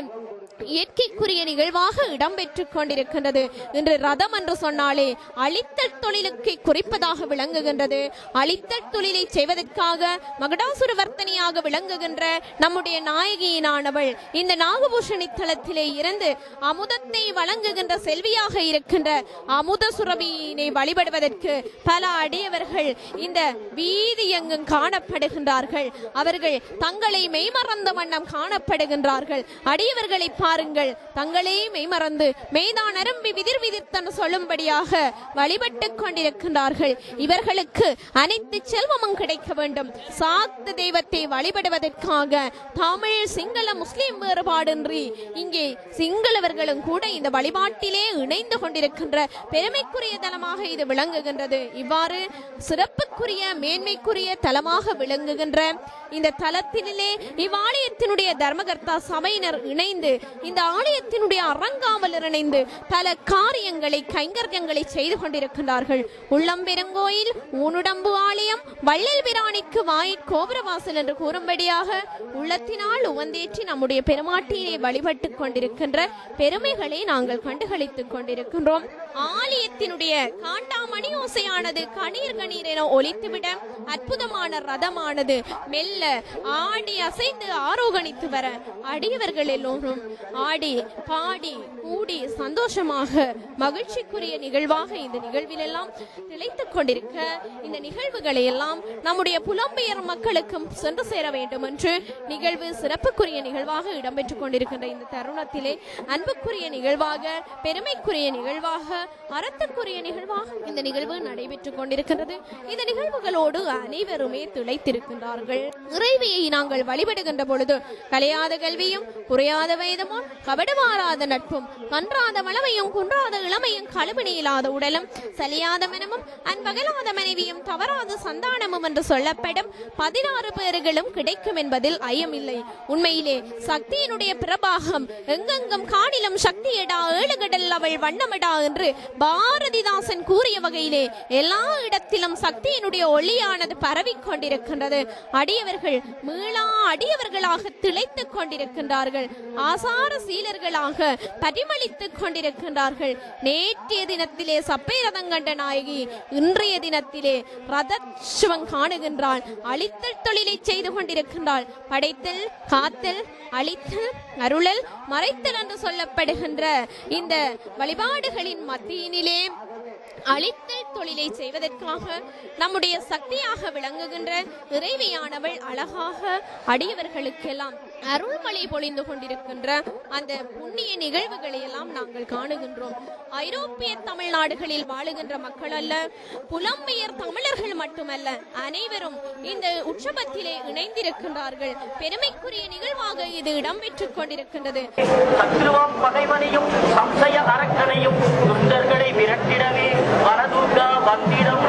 இயற்கைக்குரிய நிகழ்வாக இடம்பெற்றுக் கொண்டிருக்கின்றது. இன்று ரதம் என்று சொன்னாலே அழித்தல் தொழிலுக்கு குறிப்பதாக விளங்குகின்றது. அழித்தல் தொழிலை செய்வதற்காக மகுடாசுரவர்த்தனியாக விளங்குகின்ற நம்முடைய நாயகியினானவள் இந்த நாகபூஷணி தலத்திலே இருந்து அமுதத்தை வழங்குகின்ற செல்வியாக இருக்கின்ற அமுத சுரபியினை வழிபடுவதற்கு பல அடியவர்கள் இந்த வீதி எங்கும் காணப்படுகின்றார்கள். அவர்கள் தங்களை மெய்மறந்த வண்ணம் காணப்படுகின்றார்கள். அடியவர்களை பாருங்கள், தங்களே மெய்மறந்து மெய்தான் அரும்பி விதிர் விதிர்த்தன் சொல்லும்படியாக வழிபட்டுக் கொண்டிருக்கின்றார்கள். இவர்களுக்கு அனைத்து செல்வமும் கிடைக்க வேண்டும். சாக்த தெய்வத்தை வழிபடுவதற்காக தமிழ் சிங்கள முஸ்லிம் வேறுபாடின்றி இங்கே சிங்களவர்களும் கூட இந்த வழிபாட்டிலே இணைந்து கொண்டிருக்கின்ற பெருமைக்குரிய தலமாக இது விளங்குகின்றது. இவ்வாறு சிறப்புக்குரிய மேன்மைக்குரிய தலமாக விளங்குகின்ற இந்த தலத்திலே இவ்வாலயத்தினுடைய தர்மகர்த்தா சபையினர் இணைந்து இந்த ஆலயத்தினுடைய அறங்காவலர் இணைந்து பல காரியங்களை கைங்கரியங்களை செய்து கொண்டிருக்கின்றார்கள். உள்ளம்பெருங்கோயில் ஊனுடம்பு ஆலயம் வள்ளல் பிராணிக்கு வாயிற் கோபுரவாசல் என்று கூறும்படியாக உள்ளத்தினால் உவந்தேற்றி நம்முடைய பெருமாட்டியை வழிபட்டுக் கொண்டிருக்கின்ற பெருமைகளை நாங்கள் கண்டுகளித்துக் கொண்டிருக்கின்றோம். ஆலயத்தினுடைய காண்டாமணி ஓசையானது கணீர் கணீர் என ஒலித்துவிட அற்புதமான ரதமானது மெல்ல ஆடி அசைந்து ஆரோகணித்து வர அடியவர்கள் எல்லோரும் ஆடி பாடி கூடி சந்தோஷமாக மகிழ்ச்சிக்குரிய நிகழ்வாக இந்த நிகழ்வில் எல்லாம் திளைத்துக் கொண்டிருக்க இந்த நிகழ்வுகளை எல்லாம் நம்முடைய புலம்பெயர் மக்களுக்கும் சென்று சேர வேண்டும் என்று நிகழ்வு சிறப்புக்குரிய நிகழ்வாக இடம்பெற்றுக் கொண்டிருக்கின்ற இந்த தருணத்திலே அன்புக்குரிய நிகழ்வாக பெருமைக்குரிய நிகழ்வாக அறத்துக்குரிய நிகழ்வாக இந்த நிகழ்வு நடைபெற்றுக் கொண்டிருக்கின்றது. இந்த நிகழ்வுகளோடு அனைவருமே திளைத்திருக்கின்றார்கள். இறைவியை நாங்கள் வழிபடுகின்ற பொழுது கலையாத கல்வியும் குறையாத வேதமும் கபடமாறாத நட்பும் கன்றாத வளமையும் குன்றாத இளமையும் கழுவினி இல்லாத உடலும் சலியாத மனமும் அன்பகலாத மனைவியும் தவறாத சந்தானமும் என்று சொல்லப்படும் 16 பேர்களும் கிடைக்கும் என்பதில் ஐயமில்லை. உண்மையிலே சக்தியினுடைய பிரபாகம் எங்கெங்கும் காணிலும் சக்தியடா ஏழுகடல் அவள் வண்ணமடா என்று பாரதிதாசன் கூறிய வகையிலே எல்லா இடத்திலும் சக்தியினுடைய ஒளியானது பரவிக் கொண்டிருக்கின்றது. அடியவர்கள் மீளா அடியவர்களாக திளைத்துக் கொண்டிருக்கின்றார்கள். ஆசார சீலர்களாக பரிமளித்துக் கொண்டிருக்கின்றார்கள். நேற்றைய தினத்திலே சப்பை ரதம் கண்ட நாயகி இன்றைய தினத்திலே ரதச்சுவம் காணுகின்றாள். அழித்தல் தொழிலை செய்து கொண்டிருக்கின்றாள். படைத்தல், காத்தல், அழித்தல், அருளல், மறைத்தல் என்று சொல்லப்படுகின்ற இந்த வழிபாடுகளின் மத்தியினிலே அழித்தல் தொழிலை செய்வதற்காக நம்முடைய சக்தியாக விளங்குகின்ற இறைவியானவள் அழகாக அடியவர்களுக்கெல்லாம் அருள்மழை பொழிந்து கொண்டிருக்கின்ற அந்த புண்ணிய நிகழ்வுகளை எல்லாம் நாங்கள் காணுகின்றோம். ஐரோப்பிய தமிழ்நாடுகளில் வாழுகின்ற மக்கள் அல்ல, புலம்பெயர் தமிழர்கள் மட்டுமல்ல, அனைவரும் இந்த உற்சவத்திலே இணைந்திருக்கின்றார்கள். பெருமைக்குரிய நிகழ்வாக இது இடம்பெற்றுக் கொண்டிருக்கின்றது. சத்ருவாம் பகைவனையும் சம்சய அரக்கனையும் துண்டர்களை விரட்டிடவே வரதுண்டா வந்திடம்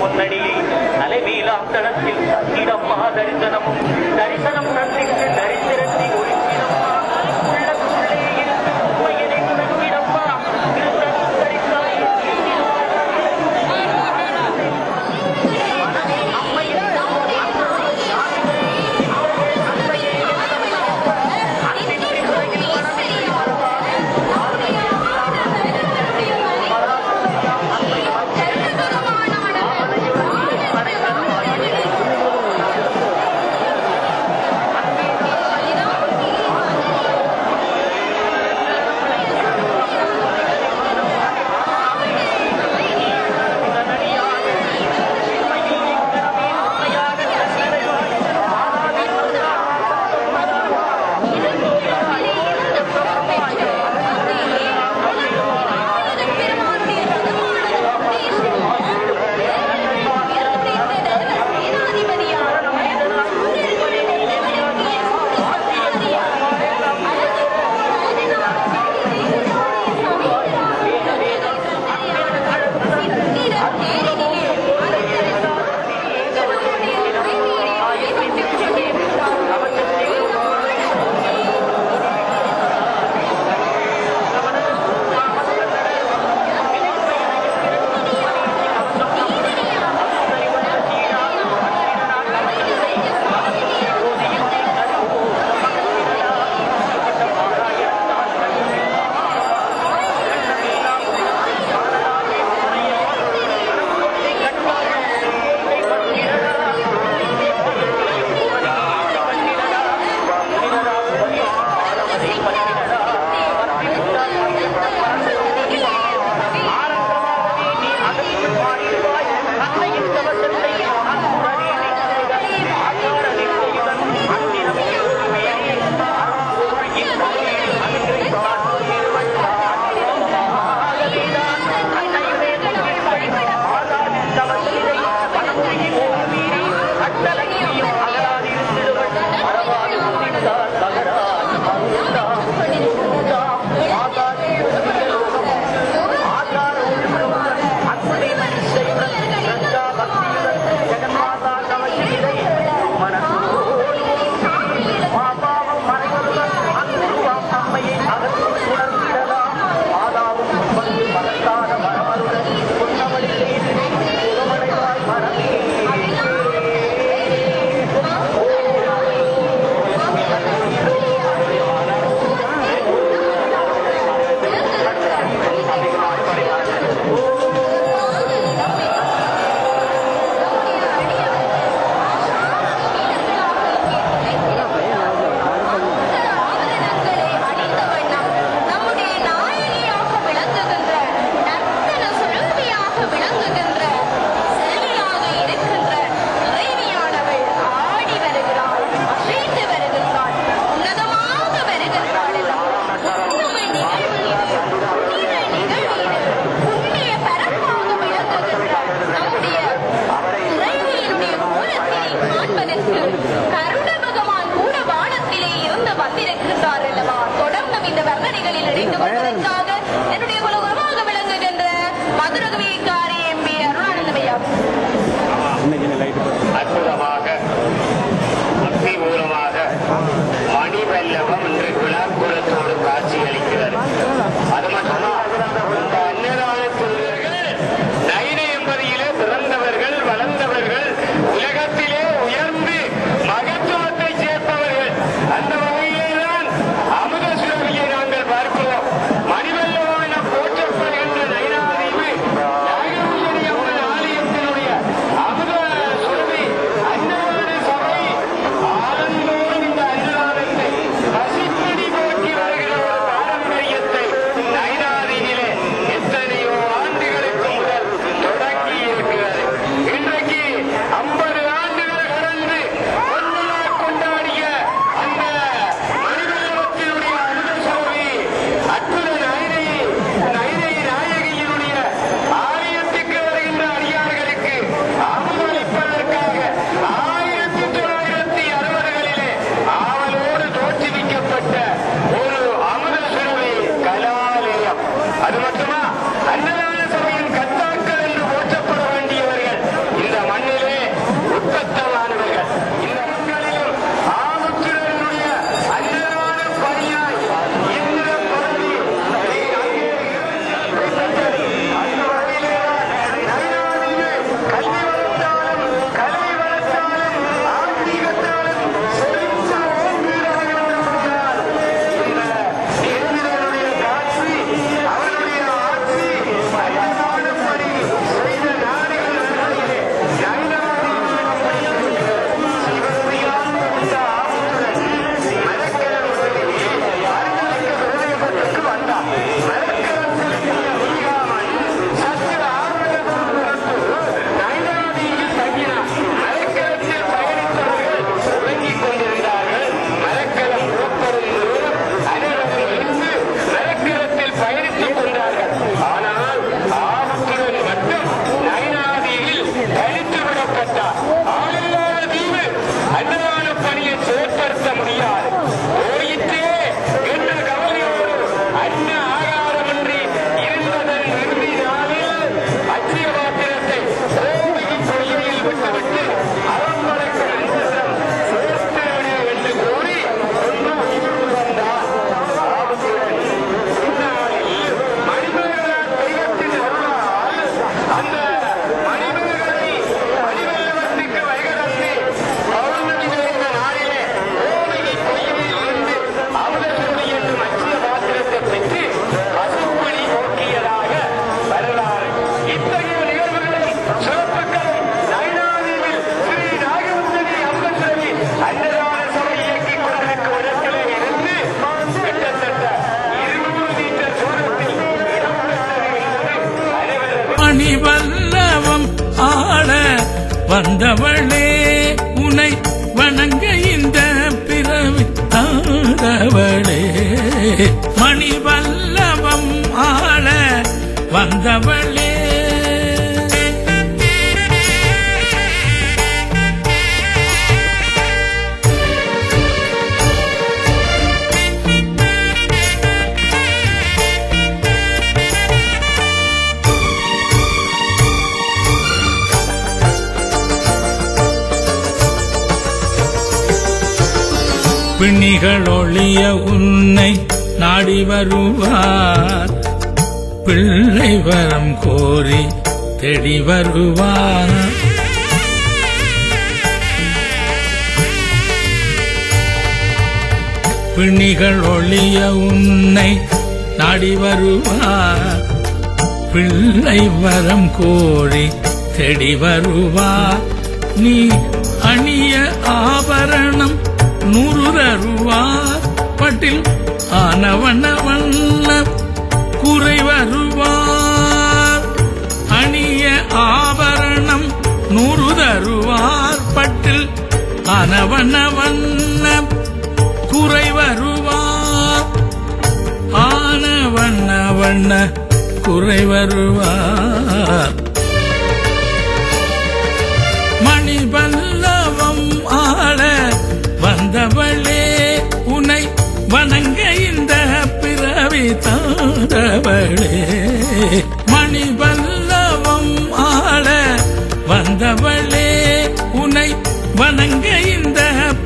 பொன்னடியை தலைமையிலாம் தளத்தில் சத்திடம்மா தரிசனமும் தரிசனம் தந்திட்டு தரித்திரத்தி ஒழிக்கிடம்மா உள்ளத்துள்ளே இருந்து உண்மையினை உணர்த்திடம்மா திருத்தரித்தாய் வந்தவளே உனை வணங்க இந்த பிறவி தாண்டவளே மணி வல்லவம் ஆள வந்தவளே பிணிகள் ஒழிய உன்னை நாடி வருவார் பிள்ளை வரம் கோரி தேடி வருவார் பிணிகள் ஒழிய உன்னை நாடி வருவார் பிள்ளை வரம் கோரி தேடி வருவார் நீ அணிய ஆபரணம் 100 தருவார் பட்டில் ஆனவண்ண வண்ண குறை வருவார் அணிய ஆபரணம் 100 தருவார் பட்டில் ஆனவண்ண வண்ண குறை வருவார் ஆனவண்ண வண்ண குறை வருவார் மணி பல்லவம் ஆள வந்தவளே உனை வணங்க இந்த பிறவி தாண்டவளே மணி பல்லவம் ஆள வந்தவளே உனை வணங்க இந்த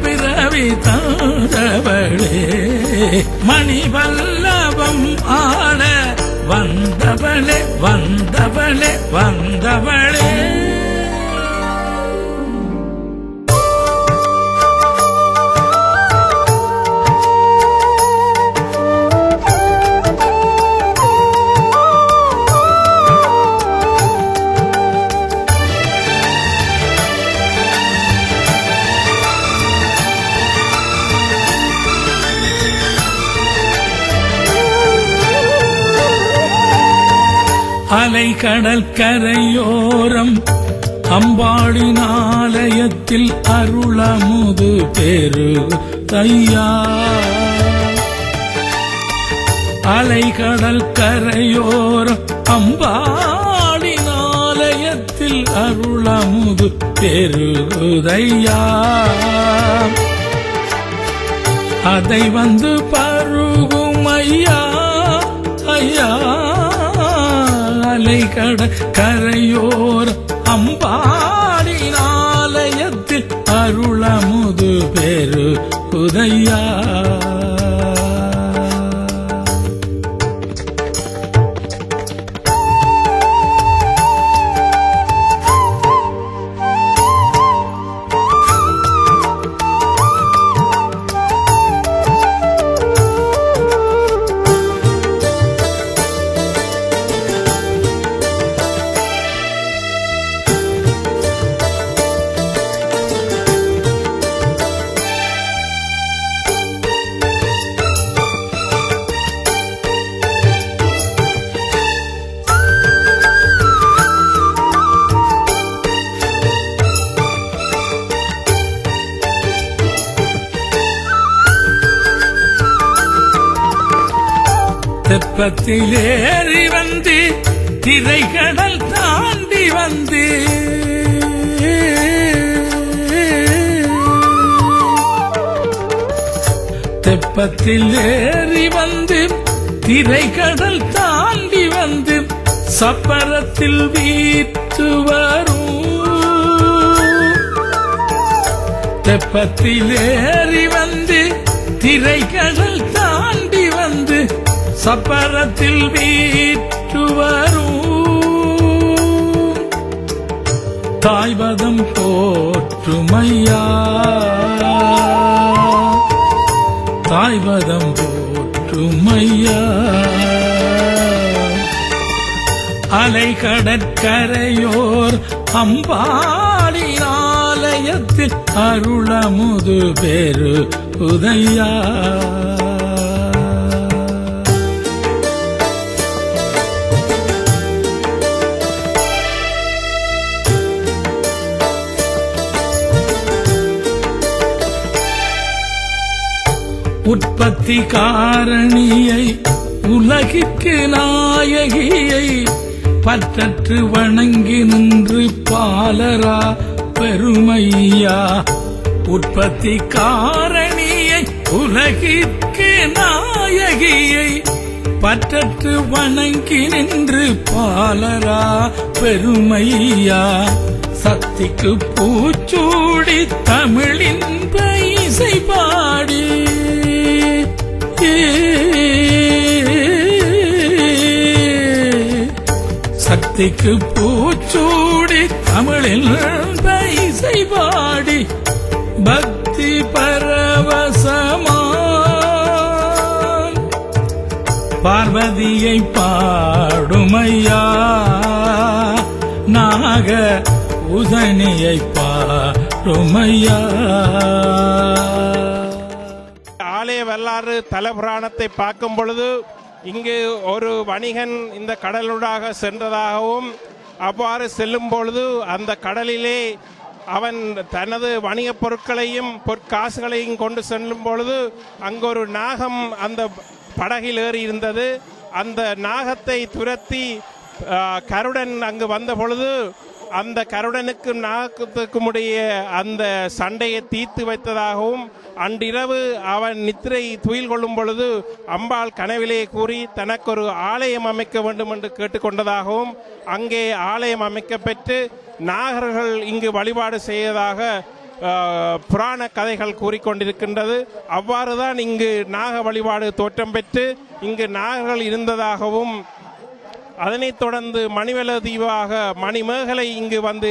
பிறவி தாண்டவளே மணி பல்லவம் ஆள வந்தவளே வந்தவளே வந்தவளே அலை கடல் கரையோரம் அம்பாளின் ஆலயத்தில் அருளமுது பெருதையா அலை கடல் கரையோரம் அம்பாளின் ஆலயத்தில் அருளமுது பெருதையா அதை வந்து பருகும் ஐயா ஐயா அலைகட கரையோர் அம்பாளின் ஆலயத்தில் அருளமுது பெரு உதையா தெப்பத்தில் ஏறி வந்து திரைகடல் தாண்டி வந்து தெப்பத்தில் ஏறி வந்து திரைகடல் தாண்டி வந்து சப்பரத்தில் வீத்து வரும் தெப்பத்தில் ஏறி வந்து திரைகடல் தாண்டி வந்து சப்பரத்தில் வீற்று வரும் தாய்பதம் போற்றுமையா தாய்பதம் போற்றுமையா அலை கடற்கரையோர் அம்பாளின் ஆலயத்தில் அருளமுது பெரு உதையா உற்பத்தி காரணியை உலகிற்கு நாயகியை பற்றற்று வணங்கி நின்று பாலரா பெருமையா. உற்பத்தி காரணியை உலகிற்கு நாயகியை பற்றற்று வணங்கி நின்று பாலரா பெருமையா. சக்திக்கு பூச்சூடி தமிழின் இசை பாடி சக்திக்கு பூச்சூடி தமிழில் இசை பாடி பக்தி பரவசமான் பார்வதியை பாடுமையா. நாக உதனியை பாடுமையா. ஆலய வரலாறு தலபுராணத்தை பார்க்கும் பொழுது இங்கு ஒரு வணிகன் இந்த கடலூடாக சென்றதாகவும் அவ்வாறு செல்லும் பொழுது அந்த கடலிலே அவன் தனது வணிகப் பொருட்களையும் பொற்காசுகளையும் கொண்டு செல்லும் பொழுது அங்கு ஒரு நாகம் அந்த படகில் ஏறி இருந்தது. அந்த நாகத்தை துரத்தி கருடன் அங்கு வந்த பொழுது அந்த கருடனுக்கும் நாகத்துக்கும் உடைய அந்த சண்டையை தீர்த்து வைத்ததாகவும் அன்றிரவு அவன் நித்திரை துயில் கொள்ளும் பொழுது அம்பாள் கனவிலே கூறி தனக்கு ஒரு ஆலயம் அமைக்க வேண்டும் என்று கேட்டுக்கொண்டதாகவும் அங்கே ஆலயம் அமைக்கப்பெற்று நாகர்கள் இங்கு வழிபாடு செய்வதாக புராண கதைகள் கூறிக்கொண்டிருக்கின்றது. அவ்வாறுதான் இங்கு நாக வழிபாடு தோற்றம் பெற்று இங்கு நாகர்கள் இருந்ததாகவும் அதனைத் தொடர்ந்து மணிவல தீவாக மணிமேகலை இங்கு வந்து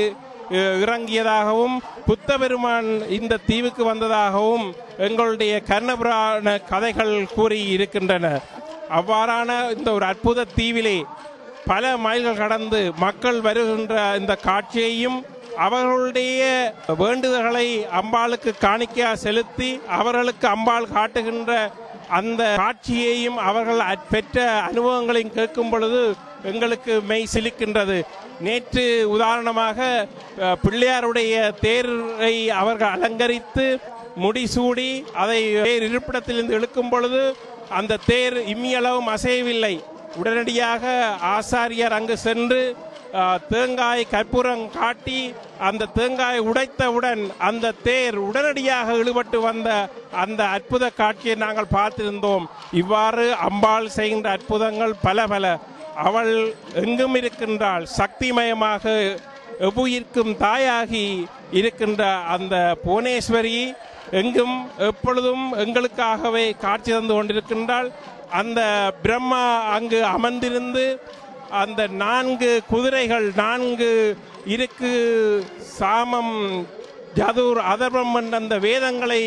இறங்கியதாகவும் புத்த பெருமான் இந்த தீவுக்கு வந்ததாகவும் எங்களுடைய கர்ணபுராண கதைகள் கூறி இருக்கின்றன. அவ்வாறான இந்த ஒரு அற்புத தீவிலே பல மைல்கள் கடந்து மக்கள் வருகின்ற இந்த காட்சியையும் அவர்களுடைய வேண்டுதல்களை அம்பாளுக்கு காணிக்கையா செலுத்தி அவர்களுக்கு அம்பாள் காட்டுகின்ற அந்த காட்சியையும் அவர்கள் பெற்ற அனுபவங்களையும் கேட்கும் பொழுது எங்களுக்கு மெய் சிலிக்கின்றது. நேற்று உதாரணமாக பிள்ளையாருடைய தேரை அவர்கள் அலங்கரித்து முடிசூடி அதை தேர் இருப்பிடத்திலிருந்து இழுக்கும் பொழுது அந்த தேர் இம்மியளவும் அசையவில்லை. உடனடியாக ஆசாரியர் அங்கு சென்று தேங்காய் கற்பூரம் காட்டி அந்த தேங்காய் உடைத்தவுடன் அந்த தேர் உடனடியாக இழுபட்டு வந்த அந்த அற்புத காட்சியை நாங்கள் பார்த்திருந்தோம். இவ்வாறு அம்பாள் செய்கின்ற அற்புதங்கள் பல பல. அவள் எங்கும் இருக்கின்றாள், சக்திமயமாக எவ்வுயிர்க்கும் தாயாகி இருக்கின்ற அந்த புவனேஸ்வரி எங்கும் எப்பொழுதும் எங்களுக்காகவே காட்சி தந்து கொண்டிருக்கின்றாள். அந்த பிரம்மா அங்கு அமர்ந்திருந்து அந்த 4 குதிரைகள் 4 இருக்கு சாமம் ஜதுர் அதர்வம் என்ற அந்த வேதங்களை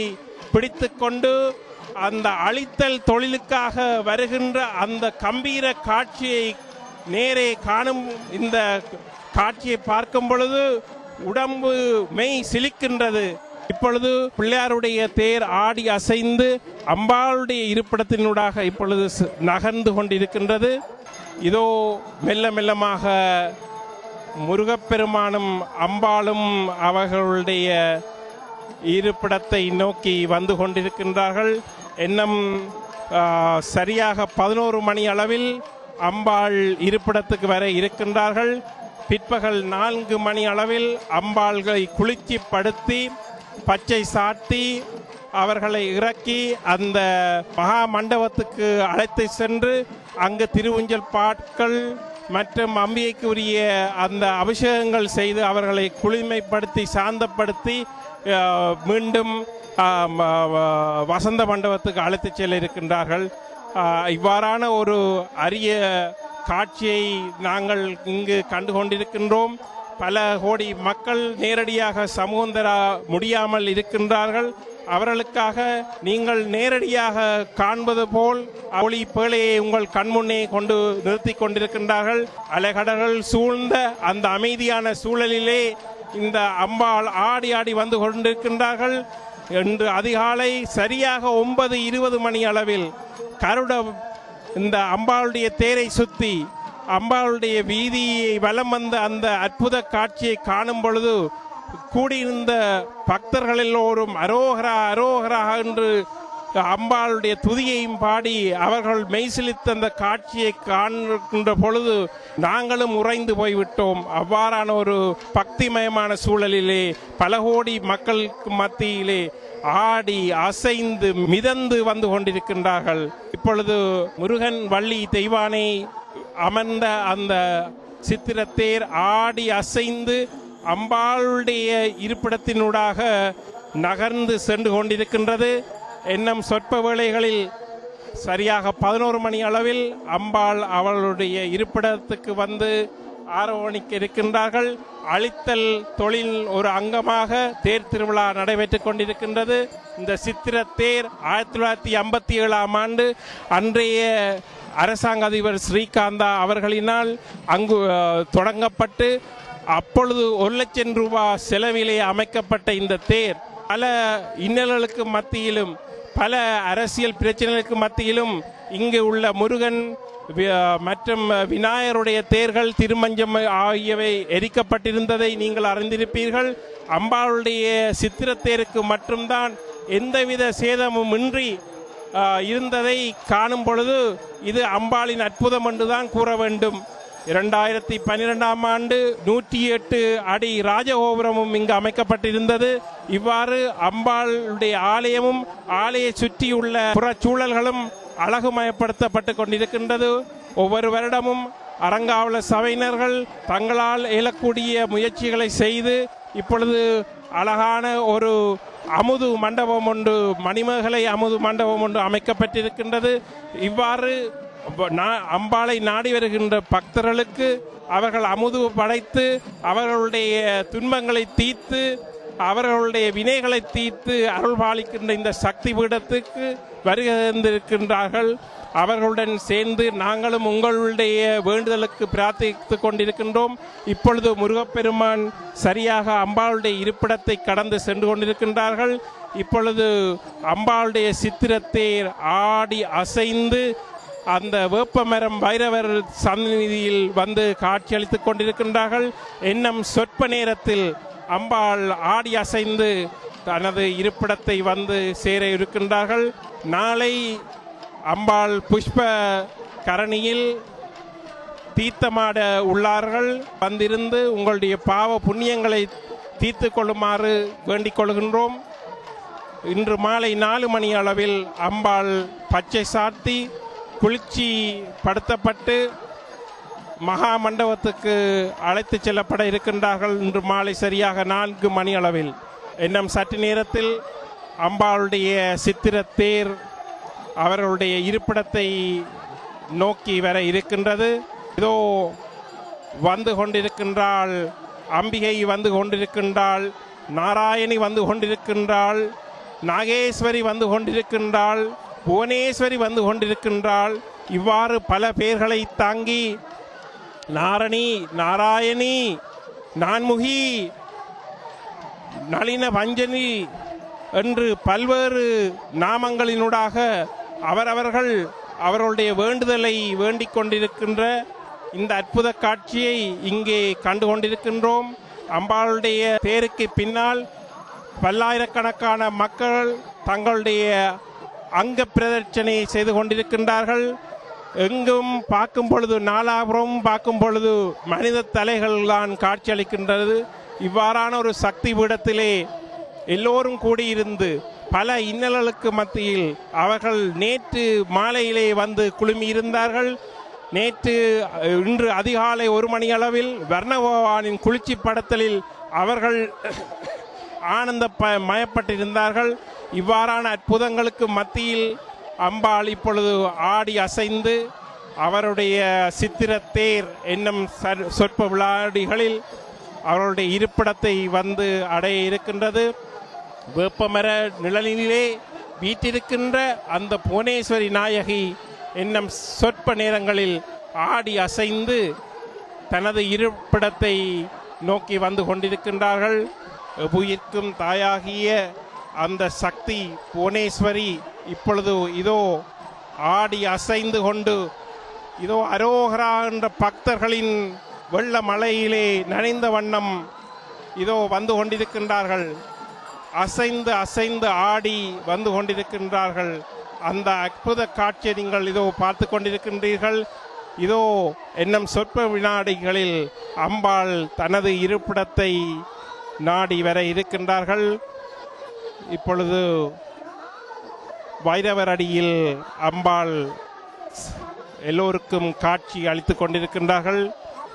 பிடித்து கொண்டு அந்த அழித்தல் தொழிலுக்காக வருகின்ற அந்த கம்பீர காட்சியை நேரே காணும் இந்த காட்சியை பார்க்கும் பொழுது உடம்பு மெய் சிலிக்கின்றது. இப்பொழுது பிள்ளையாருடைய தேர் ஆடி அசைந்து அம்பாளுடைய இருப்பிடத்தினூடாக இப்பொழுது நகர்ந்து கொண்டிருக்கின்றது. இதோ மெல்ல மெல்லமாக முருகப்பெருமானும் அம்பாளும் அவர்களுடைய இருப்பிடத்தை நோக்கி வந்து கொண்டிருக்கின்றார்கள். இன்னும் சரியாக 11 மணி அளவில் அம்பாள் இருப்பிடத்துக்கு வர இருக்கின்றார்கள். பிற்பகல் 4 மணி அளவில் அம்பாள்களை குளிர்ச்சி படுத்தி பச்சை சாத்தி அவர்களை இறக்கி அந்த மகா மண்டபத்துக்கு அழைத்து சென்று அங்கு திருவுஞ்சல் பாட்கள் மற்றும் அம்பிகைக்கு உரிய அந்த அபிஷேகங்கள் செய்து அவர்களை குளிமைப்படுத்தி சாந்தப்படுத்தி மீண்டும் வசந்த மண்டபத்துக்கு அழைத்து செல்ல இருக்கின்றார்கள். இவ்வாறான ஒரு அரிய காட்சியை நாங்கள் இங்கு கண்டு கொண்டிருக்கின்றோம். பல கோடி மக்கள் நேரடியாக சமூகம் தர முடியாமல் இருக்கின்றார்கள். அவர்களுக்காக நீங்கள் நேரடியாக காண்பது போல் ஒளி பேழையை உங்கள் கண்முன்னே கொண்டு நிறுத்தி கொண்டிருக்கின்றார்கள். அலைகடல்கள் சூழ்ந்த அந்த அமைதியான சூழலிலே இந்த அம்பாள் ஆடி ஆடி வந்து கொண்டிருக்கின்றார்கள். இன்று அதிகாலை சரியாக 9:20 மணி அளவில் கருட இந்த அம்பாளுடைய தேரை சுத்தி அம்பாளுடைய வீதியை வலம் வந்த அந்த அற்புத காட்சியை காணும் பொழுது கூடியிருந்த பக்தர்கள் எல்லோரும் அரோகரா அரோகரா என்று அம்பாளுடைய துதியையும் பாடி அவர்கள் மெய்சிலித்த அந்த காட்சியை காண்கின்ற பொழுது நாங்களும் உறைந்து போய்விட்டோம். அவ்வாறான ஒரு பக்திமயமான சூழலிலே பல கோடி மக்களுக்கு மத்தியிலே ஆடி அசைந்து மிதந்து வந்து கொண்டிருக்கின்றார்கள். இப்பொழுது முருகன் வள்ளி தெய்வானை அமர்ந்த அந்த சித்திரத்தேர் ஆடி அசைந்து அம்பாளுடைய இருப்பிடத்தினூடாக நகர்ந்து சென்று கொண்டிருக்கின்றது. இன்னும் சொற்ப வேளைகளில் சரியாக 11 மணி அளவில் அம்பாள் அவளுடைய இருப்பிடத்துக்கு வந்து ஆரோவணிக்க இருக்கின்றார்கள். அழித்தல் தொழில் ஒரு அங்கமாக தேர் திருவிழா நடைபெற்றுக் கொண்டிருக்கின்றது. இந்த சித்திர தேர் 1957ஆம் ஆண்டு அன்றைய அரசாங்க அதிபர் ஸ்ரீகாந்தா அவர்களினால் அங்கு தொடங்கப்பட்டு அப்பொழுது 1 லட்சம் ரூபாய் செலவிலே அமைக்கப்பட்ட இந்த தேர் பல இன்னல்களுக்கு மத்தியிலும் பல அரசியல் பிரச்சனைகளுக்கு மத்தியிலும் இங்கு உள்ள முருகன் மற்றும் விநாயகருடைய தேர்கள் திருமஞ்சம் ஆகியவை எரிக்கப்பட்டிருந்ததை நீங்கள் அறிந்திருப்பீர்கள். அம்பாளுடைய சித்திரத்தேருக்கு மட்டும்தான் எந்தவித சேதமும் இன்றி இருந்ததை காணும் பொழுது இது அம்பாளின் அற்புதம் என்றுதான் கூற வேண்டும். 2012ஆம் ஆண்டு 108 அடி ராஜகோபுரமும் இங்கு அமைக்கப்பட்டிருந்தது. இவ்வாறு அம்பாளுடைய ஆலயமும் ஆலய சுற்றியுள்ள புறச்சூழல்களும் அழகுமயப்படுத்தப்பட்டு கொண்டிருக்கின்றது. ஒவ்வொரு வருடமும் அறங்காவல சபையினர்கள் தங்களால் இயலக்கூடிய முயற்சிகளை செய்து இப்பொழுது அழகான ஒரு அமுது மண்டபம் ஒன்று, மணிமேகலை அமுது மண்டபம் ஒன்று அமைக்கப்பட்டிருக்கின்றது. இவ்வாறு அம்பாளை நாடி வருகின்ற பக்தர்களுக்கு அவர்கள் அமுது படைத்து அவர்களுடைய துன்பங்களை தீர்த்து அவர்களுடைய வினைகளை தீர்த்து அருள் பாலிக்கின்ற இந்த சக்தி பீடத்துக்கு வருகின்றிருக்கின்றார்கள். அவர்களுடன் சேர்ந்து நாங்களும் உங்களுடைய வேண்டுதலுக்கு பிரார்த்தித்து கொண்டிருக்கின்றோம். இப்பொழுது முருகப்பெருமான் சரியாக அம்பாளுடைய இருப்பிடத்தை கடந்து சென்று கொண்டிருக்கின்றார்கள். இப்பொழுது அம்பாளுடைய சித்திரத்தேர் ஆடி அசைந்து அந்த வேப்பமரம் பைரவர் சந்நிதியில் வந்து காட்சியளித்துக் கொண்டிருக்கின்றார்கள். இன்னும் சொற்ப நேரத்தில் அம்பாள் ஆடி அசைந்து தனது இருப்பிடத்தை வந்து சேர இருக்கின்றார்கள். நாளை அம்பாள் புஷ்ப கரணியில் தீர்த்தமாட உள்ளார்கள். வந்திருந்து உங்களுடைய பாவ புண்ணியங்களை தீர்த்து கொள்ளுமாறு வேண்டிக் கொள்கின்றோம். இன்று மாலை 4 மணி அளவில் அம்பாள் பச்சை சாத்தி குளிர்ச்சி படுத்தப்பட்டு மகா மண்டபத்துக்கு அழைத்து செல்லப்பட இருக்கின்றார்கள். இன்று மாலை சரியாக 4 மணி அளவில். இன்னும் சற்று நேரத்தில் அம்பாளுடைய சித்திரத்தேர் அவர்களுடைய இருப்பிடத்தை நோக்கி வர இருக்கின்றது. இதோ வந்து கொண்டிருக்கின்றாள் அம்பிகை, வந்து கொண்டிருக்கின்றாள் நாராயணி, வந்து கொண்டிருக்கின்றாள் நாகேஸ்வரி, வந்து கொண்டிருக்கின்றாள் புவனேஸ்வரி, வந்து கொண்டிருக்கின்றாள். இவ்வாறு பல பெயர்களை தாங்கி நாரணி, நாராயணி, நான்முகி, நளின பஞ்சனி என்று பல்வேறு நாமங்களினூடாக அவரவர்கள் அவர்களுடைய வேண்டுதலை வேண்டிக் கொண்டிருக்கின்ற இந்த அற்புத காட்சியை இங்கே கண்டு கொண்டிருக்கின்றோம். அம்பாளுடைய தேருக்கு பின்னால் பல்லாயிரக்கணக்கான மக்கள் தங்களுடைய அங்க பிரதட்சணை செய்து கொண்டிருக்கின்றார்கள். எங்கும் பார்க்கும் பொழுது, நாலாபுரம் பார்க்கும் பொழுது மனித தலைகள் தான் காட்சியளிக்கின்றது. இவ்வாறான ஒரு சக்தி பீடத்திலே எல்லோரும் கூடியிருந்து பல இன்னல்களுக்கு மத்தியில் அவர்கள் நேற்று மாலையிலே வந்து குழுமியிருந்தார்கள். இன்று அதிகாலை 1 மணி அளவில் வர்ணபவானின் குளிர்ச்சி படத்தலில் அவர்கள் ஆனந்த மயப்பட்டிருந்தார்கள். இவ்வாறான அற்புதங்களுக்கு மத்தியில் அம்பாள் இப்பொழுது ஆடி அசைந்து அவருடைய சித்திரத்தேர் என்னும் சொற்ப விளையாடிகளில் அவருடைய இருப்பிடத்தை வந்து அடைய இருக்கின்றது. வேப்பமர நிழலிலே வீட்டிருக்கின்ற அந்த புவனேஸ்வரி நாயகி என்னும் சொற்ப நேரங்களில் ஆடி அசைந்து தனது இருப்பிடத்தை நோக்கி வந்து கொண்டிருக்கின்றார்கள். உயிர்க்கும் தாயாகிய அந்த சக்தி புவனேஸ்வரி இப்பொழுது இதோ ஆடி அசைந்து கொண்டு இதோ அரோகரா என்ற பக்தர்களின் வெள்ள மலையிலே நனைந்த வண்ணம் இதோ வந்து கொண்டிருக்கின்றார்கள். அசைந்து அசைந்து ஆடி வந்து கொண்டிருக்கின்றார்கள். அந்த அற்புத காட்சியை நீங்கள் இதோ பார்த்து கொண்டிருக்கின்றீர்கள். இதோ இன்னும் சொற்ப வினாடிகளில் அம்பாள் தனது இருப்பிடத்தை நாடி வர இருக்கின்றார்கள். இப்பொழுது வைரவர் அடியில் அம்பாள் எல்லோருக்கும் காட்சி அளித்து கொண்டிருக்கின்றார்கள்.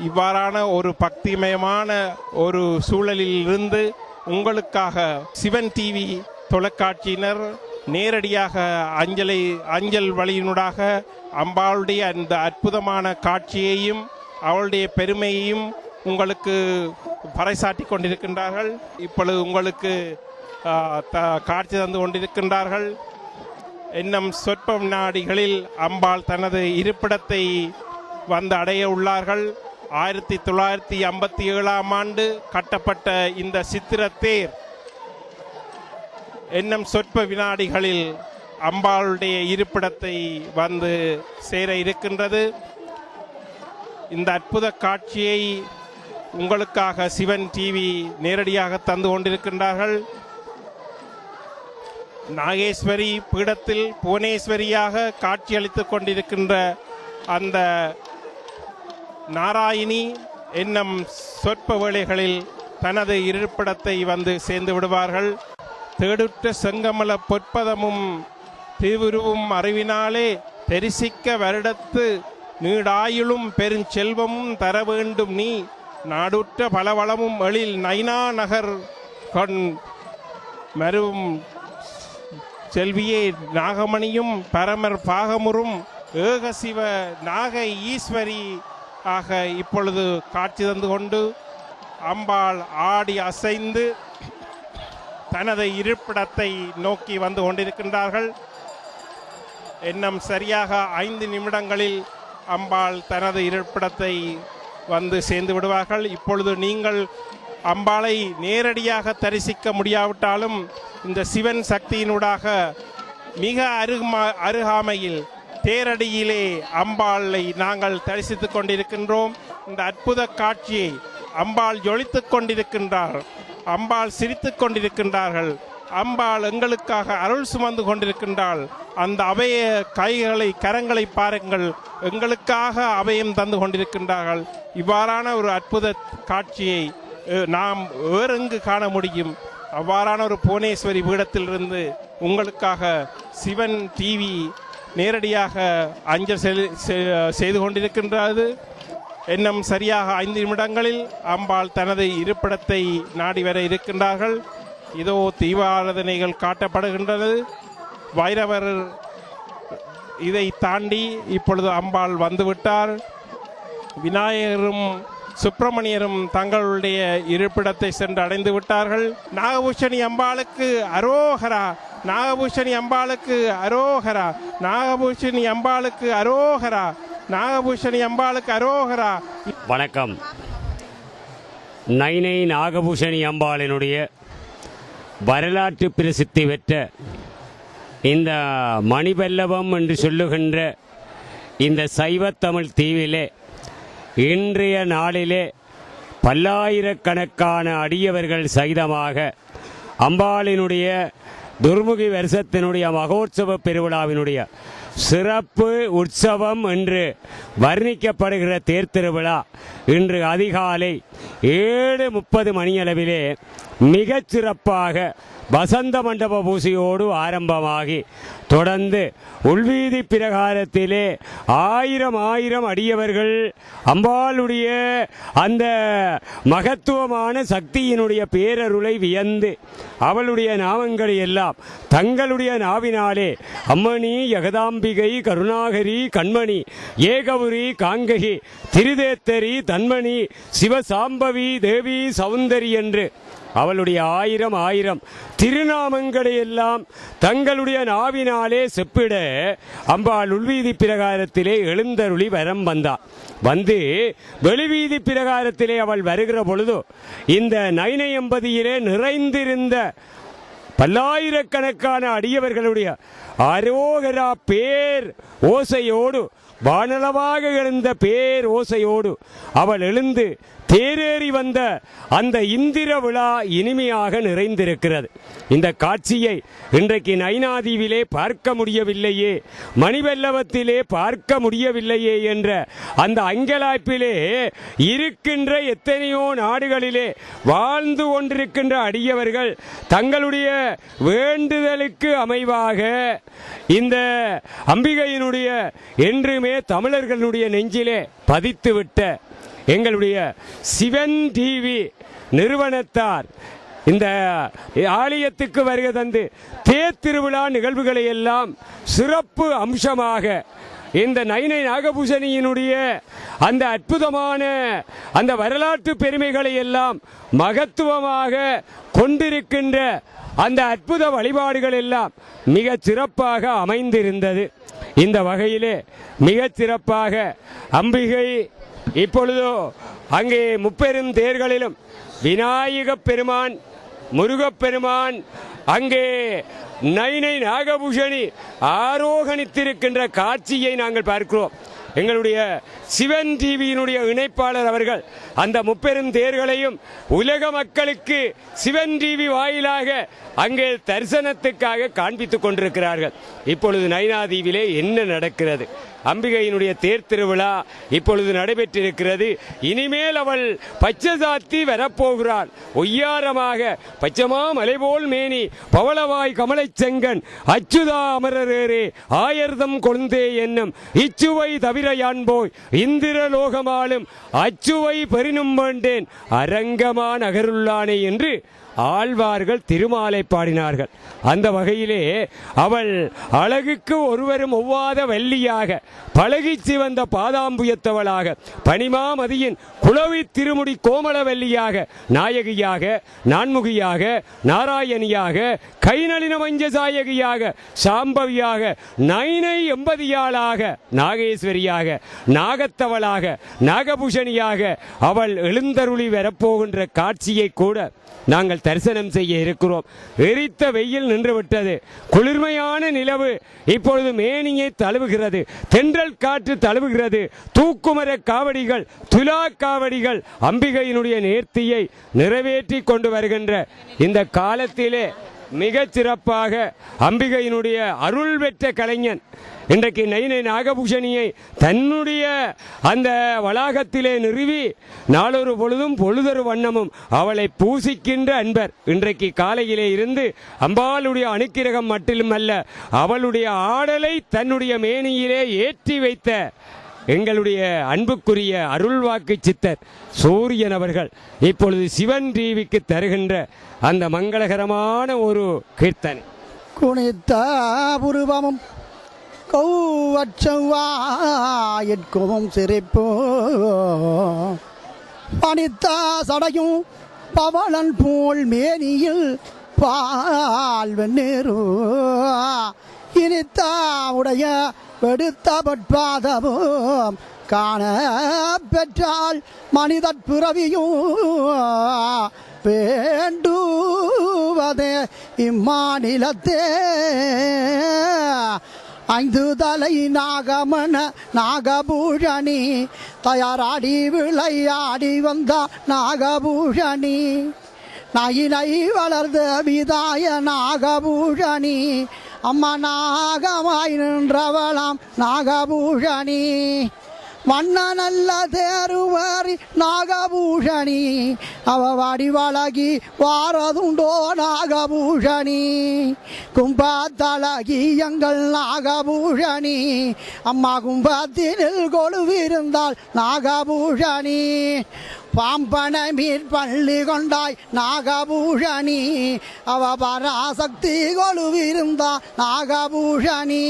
இவ்வாறான ஒரு பக்திமயமான ஒரு சூழலில் இருந்து உங்களுக்காக சிவன் டிவி தொலைக்காட்சியினர் நேரடியாக அஞ்சல் வழியினூடாக அம்பாளுடைய அந்த அற்புதமான காட்சியையும் அவளுடைய பெருமையையும் உங்களுக்கு பறைசாட்டி கொண்டிருக்கின்றார்கள். இப்பொழுது உங்களுக்கு காட்சி தந்து கொண்டிருக்கின்றார்கள். இன்னும் சொற்ப வினாடிகளில் அம்பாள் தனது இருப்பிடத்தை வந்து அடைய உள்ளார்கள். 1957ஆம் ஆண்டு கட்டப்பட்ட இந்த சித்திரத்தேர் இன்னும் சொற்ப வினாடிகளில் அம்பாளுடைய இருப்பிடத்தை வந்து சேர இருக்கின்றது. இந்த அற்புத காட்சியை உங்களுக்காக சிவன் டிவி நேரடியாக தந்து கொண்டிருக்கின்றார்கள். நாகேஸ்வரி பீடத்தில் புவனேஸ்வரியாக காட்சியளித்துக் கொண்டிருக்கின்ற அந்த நாராயணி என்னும் சொற்ப வேளைகளில் தனது இருப்பிடத்தை வந்து சேர்ந்து விடுவார்கள். தேடுற்ற செங்கமல பொற்பதமும் திருவுருவும் அறிவினாலே தெரிசிக்க வருடத்து நீடாயுளும் பெருஞ்செல்வமும் தர வேண்டும் நீ நாடுற்ற பலவளமும் எழில் நைனா நகர் கொண் மருவும் செல்வியே நாகமணியும் பரமர் பாகமுறும் ஏகசிவ நாக ஈஸ்வரி ஆக இப்பொழுது காட்சி தந்து கொண்டு அம்பாள் ஆடி அசைந்து தனது இருப்பிடத்தை நோக்கி வந்து கொண்டிருக்கின்றார்கள். இன்னும் சரியாக 5 நிமிடங்களில் அம்பாள் தனது இருப்பிடத்தை வந்து சேர்ந்து விடுவார்கள். இப்பொழுது நீங்கள் அம்பாளை நேரடியாக தரிசிக்க முடியாவிட்டாலும் இந்த சிவன் சக்தியினூடாக மிக அருகாமையில் தேரடியிலே அம்பாளை நாங்கள் தரிசித்துக் கொண்டிருக்கின்றோம். இந்த அற்புத காட்சியை அம்பாள் ஜொலித்துக் கொண்டிருக்கின்றார், அம்பாள் சிரித்துக் கொண்டிருக்கின்றார்கள், அம்பாள் எங்களுக்காக அருள் சுமந்து கொண்டிருக்கின்றாள். அந்த அபய கரங்களை பாருங்கள், எங்களுக்காக அபயம் தந்து கொண்டிருக்கின்றார்கள். இவ்வாறான ஒரு அற்புத காட்சியை நாம் வேறெங்கு காண முடியும்? அவ்வாறான ஒரு புவனேஸ்வரி பீடத்திலிருந்து உங்களுக்காக சிவன் டிவி நேரடியாக அஞ்சல் செய்து கொண்டிருக்கின்றது. இன்னும் சரியாக 5 நிமிடங்களில் அம்பாள் தனது இருப்பிடத்தை நாடி வர இருக்கின்றார்கள். இதோ தீபாராதனைகள் காட்டப்படுகின்றது. வைரவர் இதை தாண்டி இப்பொழுது அம்பாள் வந்துவிட்டார். விநாயகரும் சுப்பிரமணியரும் தங்களுடைய இருப்பிடத்தை சென்று அடைந்து விட்டார்கள். நாகபூஷணி அம்பாளுக்கு அரோகரா, நாகபூஷணி அம்பாளுக்கு அரோகரா, நாகபூஷணி அம்பாளுக்கு அரோகரா, நாகபூஷணி அம்பாளுக்கு அரோகரா. வணக்கம். நைனை நாகபூஷணி அம்பாளினுடைய வரலாற்று பிரசித்தி பெற்ற இந்த மணிபல்லவம் என்று சொல்லுகின்ற இந்த சைவத்தமிழ் தீவிலே இன்றைய நாளிலே பல்லாயிரக்கணக்கான அடியவர்கள் சகிதமாக அம்பாளினுடைய துர்முகி வருஷத்தினுடைய மகோற்சவ பெருவிழாவினுடைய சிறப்பு உற்சவம் என்று வர்ணிக்கப்படுகிற தேர் திருவிழா இன்று அதிகாலை 7:30 மணியளவிலே மிகச் சிறப்பாக வசந்த மண்டப பூசையோடு ஆரம்பமாகி தொடர்ந்து உள்வீதி பிரகாரத்திலே 1000 அடியவர்கள் அம்பாளுடைய அந்த மகத்துவமான சக்தியினுடைய பேரருளை வியந்து அவளுடைய நாமங்களை எல்லாம் தங்களுடைய நாவினாலே அம்மணி ஜெகதாம்பிகை கருணாகரி கண்மணி ஏகபுரி காங்ககி திரிதேத்தரி தன்மணி சிவசாம்பவி தேவி சௌந்தரி என்று அவளுடைய 1000 திருநாமங்களை எல்லாம் தங்களுடைய நாவினாலே செப்பிட அம்பாள் உள்வீதி பிரகாரத்திலே எழுந்தருளி வரம் வந்தார். வந்து வெளிவீதி பிரகாரத்திலே அவள் வருகிற பொழுது இந்த நைனையம்பதியிலே நிறைந்திருந்த பல்லாயிரக்கணக்கான அடியவர்களுடைய அரோகரா பேர் ஓசையோடு வானளவாக எழுந்த பேர் ஓசையோடு அவள் எழுந்து தேரேறி வந்த அந்த இந்திர விழா இனிமையாக நிறைந்திருக்கிறது. இந்த காட்சியை இன்றைக்கு நைனாதீவிலே பார்க்க முடியவில்லையே, மணிவல்லவத்திலே பார்க்க முடியவில்லையே என்ற அந்த அங்கலாய்ப்பிலே இருக்கின்ற எத்தனையோ நாடுகளிலே வாழ்ந்து கொண்டிருக்கின்ற அடியவர்கள் தங்களுடைய வேண்டுதலுக்கு அமைவாக இந்த அம்பிகையினுடைய என்றுமே தமிழர்களுடைய நெஞ்சிலே பதித்துவிட்ட எங்களுடைய சிவன் டிவி நிறுவனத்தார் இந்த ஆலயத்துக்கு வருகை தந்து தேர் திருவிழா நிகழ்வுகளை எல்லாம் சிறப்பு அம்சமாக இந்த நைனை நாகபூஷணியினுடைய அந்த அற்புதமான அந்த வரலாற்று பெருமைகளை எல்லாம் மகத்துவமாக கொண்டிருக்கின்ற அந்த அற்புத வழிபாடுகள் எல்லாம் மிக சிறப்பாக அமைந்திருந்தது. இந்த வகையிலே மிக சிறப்பாக அம்பிகை இப்பொழுதோ அங்கே முப்பெரும் தேர்களிலும் விநாயக பெருமான், முருகப்பெருமான், அங்கே நைனை நாகபூஷணி ஆரோகணித்திருக்கின்ற காட்சியை நாங்கள் பார்க்கிறோம். எங்களுடைய சிவன் டிவியினுடைய இணைப்பாளர் அவர்கள் அந்த முப்பெரும் தேர்களையும் உலக மக்களுக்கு சிவன் டிவி வாயிலாக அங்கே தரிசனத்துக்காக காண்பித்துக் கொண்டிருக்கிறார்கள். இப்பொழுது நைனாதீவிலே என்ன நடக்கிறது? அம்பிகையினுடைய தேர் திருவிழா இப்பொழுது நடைபெற்றிருக்கிறது. இனிமேல் அவள் பச்சை சாத்தி வரப்போகிறாள். ஒய்யாரமாக பச்சமா மலைபோல் மேனி பவளவாய் கமலை செங்கன் அச்சுதா அமரரே ஆயர்தம் கொழுந்தே என்னும் இச்சுவை தவிர யான் போய் இந்திரலோகமாலும் அச்சுவை பெரினும் வேண்டேன் அரங்கமா நகருள்ளானே என்று ஆழ்வார்கள் திருமாலை பாடினார்கள். அந்த வகையிலே அவள் அழகுக்கு ஒருவரும் ஒவ்வாத வள்ளியாக, பழகி சிவந்த பாதாம்புயத்தவளாக, பனிமாமதியின் குளவி திருமுடி கோமளவல்லியாக, நாயகியாக, நான்முகியாக, நாராயணியாக, கைநளின மஞ்சசாயகியாக, சாம்பவியாக, நைனை எம்பதியாளாக, நாகேஸ்வரியாக, நாகத்தவளாக, நாகபூஷணியாக அவள் எழுந்தருளி வரப்போகின்ற காட்சியை கூட நாங்கள் தரிசனம் செய்ய இருக்கிறோம். எரித்த வெயில் நின்றுவிட்டது. குளிர்மையான நிலவு இப்பொழுது மேனியை தழுவுகிறது. தென்றல் காற்று தழுவுகிறது. தூக்குமர காவடிகள், துலா காவடிகள் அம்பிகையினுடைய நேர்த்தியை நிறைவேற்றி கொண்டு வருகின்ற இந்த காலத்திலே மிக சிறப்பாக அம்பிகையினுடைய அருள் பெற்ற கலைஞன் இன்றைக்கு நைனை நாகபூஷணியை தன்னுடைய அந்த வளாகத்திலே நிறுவி நாளொரு பொழுதும் பொழுதொரு வண்ணமும் அவளை பூசிக்கின்ற அன்பர் இன்றைக்கு காலையிலே இருந்து அம்பாளுடைய அனுக்கிரகம் மட்டுமல்ல, அவளுடைய ஆடலை தன்னுடைய மேனியிலே ஏற்றி வைத்த எங்களுடைய அன்புக்குரிய அருள்வாக்கு சித்தர் சூரியன் அவர்கள் இப்பொழுது சிவன் டிவிக்கு தருகின்ற அந்த மங்களகரமான ஒரு கீர்த்தனை. குனித்த புருவமும் கௌவச்சவாயிற்கும் சிரிப்போ பனித்த சடையும் பவளன் போல் மேனியில் பால் வெண்ணீரோ இனித்த உடைய வெடுத்த பட்பாதமும் காண பெற்றால் மனிதற் பிறவியும் வேண்டுவதே இம்மாநிலத்தே ஐந்து தலை நாகமன நாகபூஷணி தயாராடி விளையாடி வந்த நாகபூஷணி நயினை வளர்ந்த விதாய நாகபூஷணி அம்மா நாகமாய் நின்றவளாம் நாகபூஷணி வண்ண நல்ல தேருவாரி நாகபூஷணி அவ வடிவழகி வாரதுண்டோ நாகபூஷணி கும்பத்தழகி எங்கள் நாகபூஷணி அம்மா கும்பத்தினில் கொழுவிருந்தாள் நாகபூஷணி பாம்பன மீன் பள்ளி கொண்டாய் நாகபூஷணி அவ பராசக்தி கொழுவிருந்தா நாகபூஷணி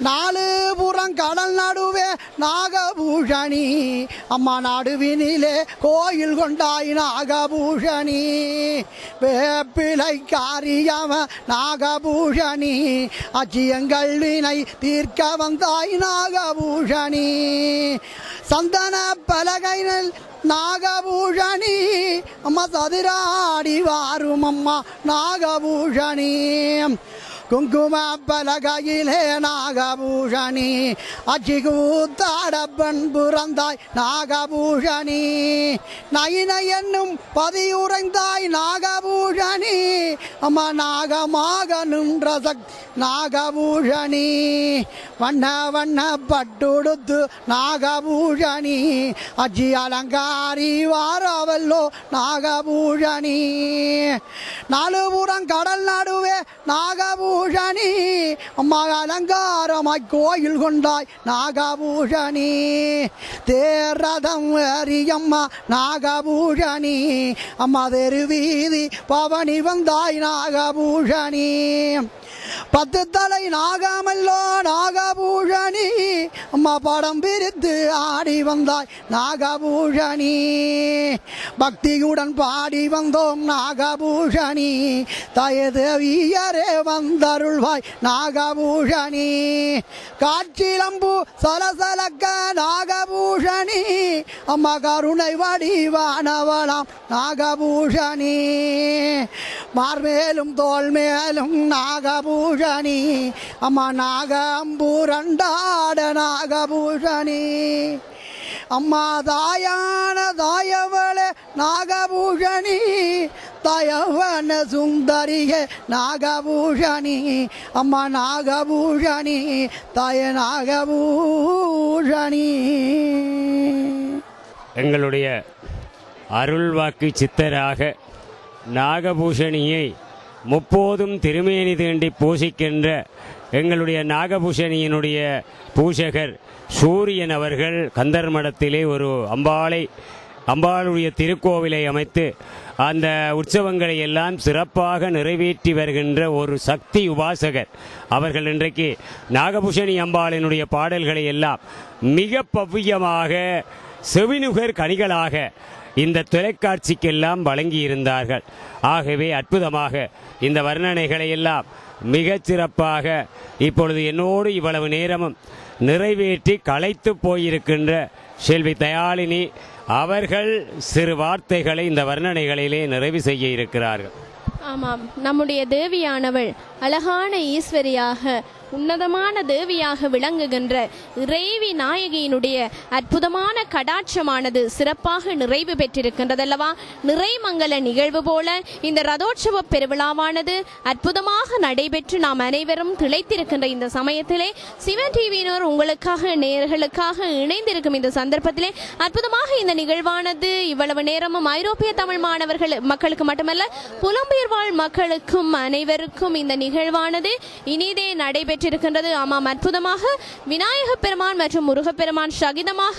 நாலு புறம் கடல் நடுவே நாகபூஷணி அம்மா நடுவினிலே கோயில் கொண்டாய் நாகபூஷணி வேப்பிலை காரியம நாகபூஷணி அச்சியங்கள் வினை தீர்க்க வந்தாய் நாகபூஷணி சந்தன பலகைகள் நாகபூஷணி அம்மா சதிராடி வாரும் அம்மா நாகபூஷணி குங்கும பலகையிலே நாகபூஷணி அச்சி கூத்தாட பெண் புறந்தாய் நாகபூஷணி நயின என்னும் பதியுறைந்தாய் நாகபூஷணி அம்மா நாகமாக நின்ற நாகபூஷணி வண்ண வண்ண பட்டுடுத்து நாகபூஷணி அச்சி அலங்காரி வாரவல்லோ நாகபூஷணி நாலுபுறம் கடல் நடுவே நாகபூஷணி அம்மா அலங்காரமாய் கோயில் கொண்டாய் நாகபூஷணி தேரதம் அரியம்மா நாகபூஷணி அம்மா தெரு வீதி பவனி வந்தாய் நாகபூஷணி பத்து தலை நாகமல்லோ நாகபூஷணி அம்மா படம் பிரித்து ஆடி வந்தாய் நாகபூஷணி பக்தியுடன் பாடி வந்தோம் நாகபூஷணி தயதேவியரே வந்தருள்வாய் நாகபூஷணி காட்சிலம்பு சலசலக்க நாகபூஷணி அம்மா கருணை வடிவானவளாம் நாகபூஷணி மார்மேலும் தோல் மேலும் நாகபூஷணி அம்மா நாகம்பூரண்டாட நாகபூஷணி அம்மா தாயான தாயவளே நாகபூஷணி தயவன சுந்தரிகே நாகபூஷணி அம்மா நாகபூஷணி தய நாகபூஷணி. எங்களுடைய அருள்வாக்கு சித்தராக நாகபூஷணியை முப்போதும் திருமேனி தீண்டி பூசிக்கின்ற எங்களுடைய நாகபூஷணியினுடைய பூஷகர் சூரியன் அவர்கள் கந்தர் மடத்திலே ஒரு அம்பாளுடைய திருக்கோவிலை அமைத்து அந்த உற்சவங்களை எல்லாம் சிறப்பாக நிறைவேற்றி வருகின்ற ஒரு சக்தி உபாசகர் அவர்கள் இன்றைக்கு நாகபூஷணி அம்பாளினுடைய பாடல்களை எல்லாம் மிக பவ்யமாக செவினுகர் கனிகளாக இந்த தொலைக்காட்சிக்கெல்லாம் வழங்கியிருந்தார்கள். ஆகவே அற்புதமாக இந்த வர்ணனைகளை எல்லாம் மிகச் சிறப்பாக இப்பொழுது என்னோடு இவ்வளவு நேரமும் நிறைவேற்றி களைத்து போயிருக்கின்ற செல்வி தயாளினி அவர்கள் சிறு வார்த்தைகளை இந்த வர்ணனைகளிலே நிறைவு செய்ய இருக்கிறார்கள். ஆமாம், நம்முடைய தேவியானவள் அழகான ஈஸ்வரியாக உன்னதமான தேவியாக விளங்குகின்ற இறைவி நாயகியினுடைய அற்புதமான கடாட்சமானது சிறப்பாக நிறைவு பெற்றிருக்கின்றதல்லவா. நிறைமங்கல நிகழ்வு போல இந்த ரதோற்சவ பெருவிழாவானது அற்புதமாக நடைபெற்று நாம் அனைவரும் திளைத்திருக்கின்ற இந்த சமயத்திலே சிவன் டிவியினர் உங்களுக்காக நேயர்களுக்காக இணைந்திருக்கும் இந்த சந்தர்ப்பத்திலே அற்புதமாக இந்த நிகழ்வானது இவ்வளவு நேரமும் ஐரோப்பிய தமிழ் மாணவர்கள் மக்களுக்கு மட்டுமல்ல புலம்பெயர் வாழ் மக்களுக்கும் அனைவருக்கும் இந்த நிகழ்வானது இனிதே நடைபெற்றிருக்கின்றது. ஆமாம், அற்புதமாக விநாயக பெருமான் மற்றும் முருகப்பெருமான் சகிதமாக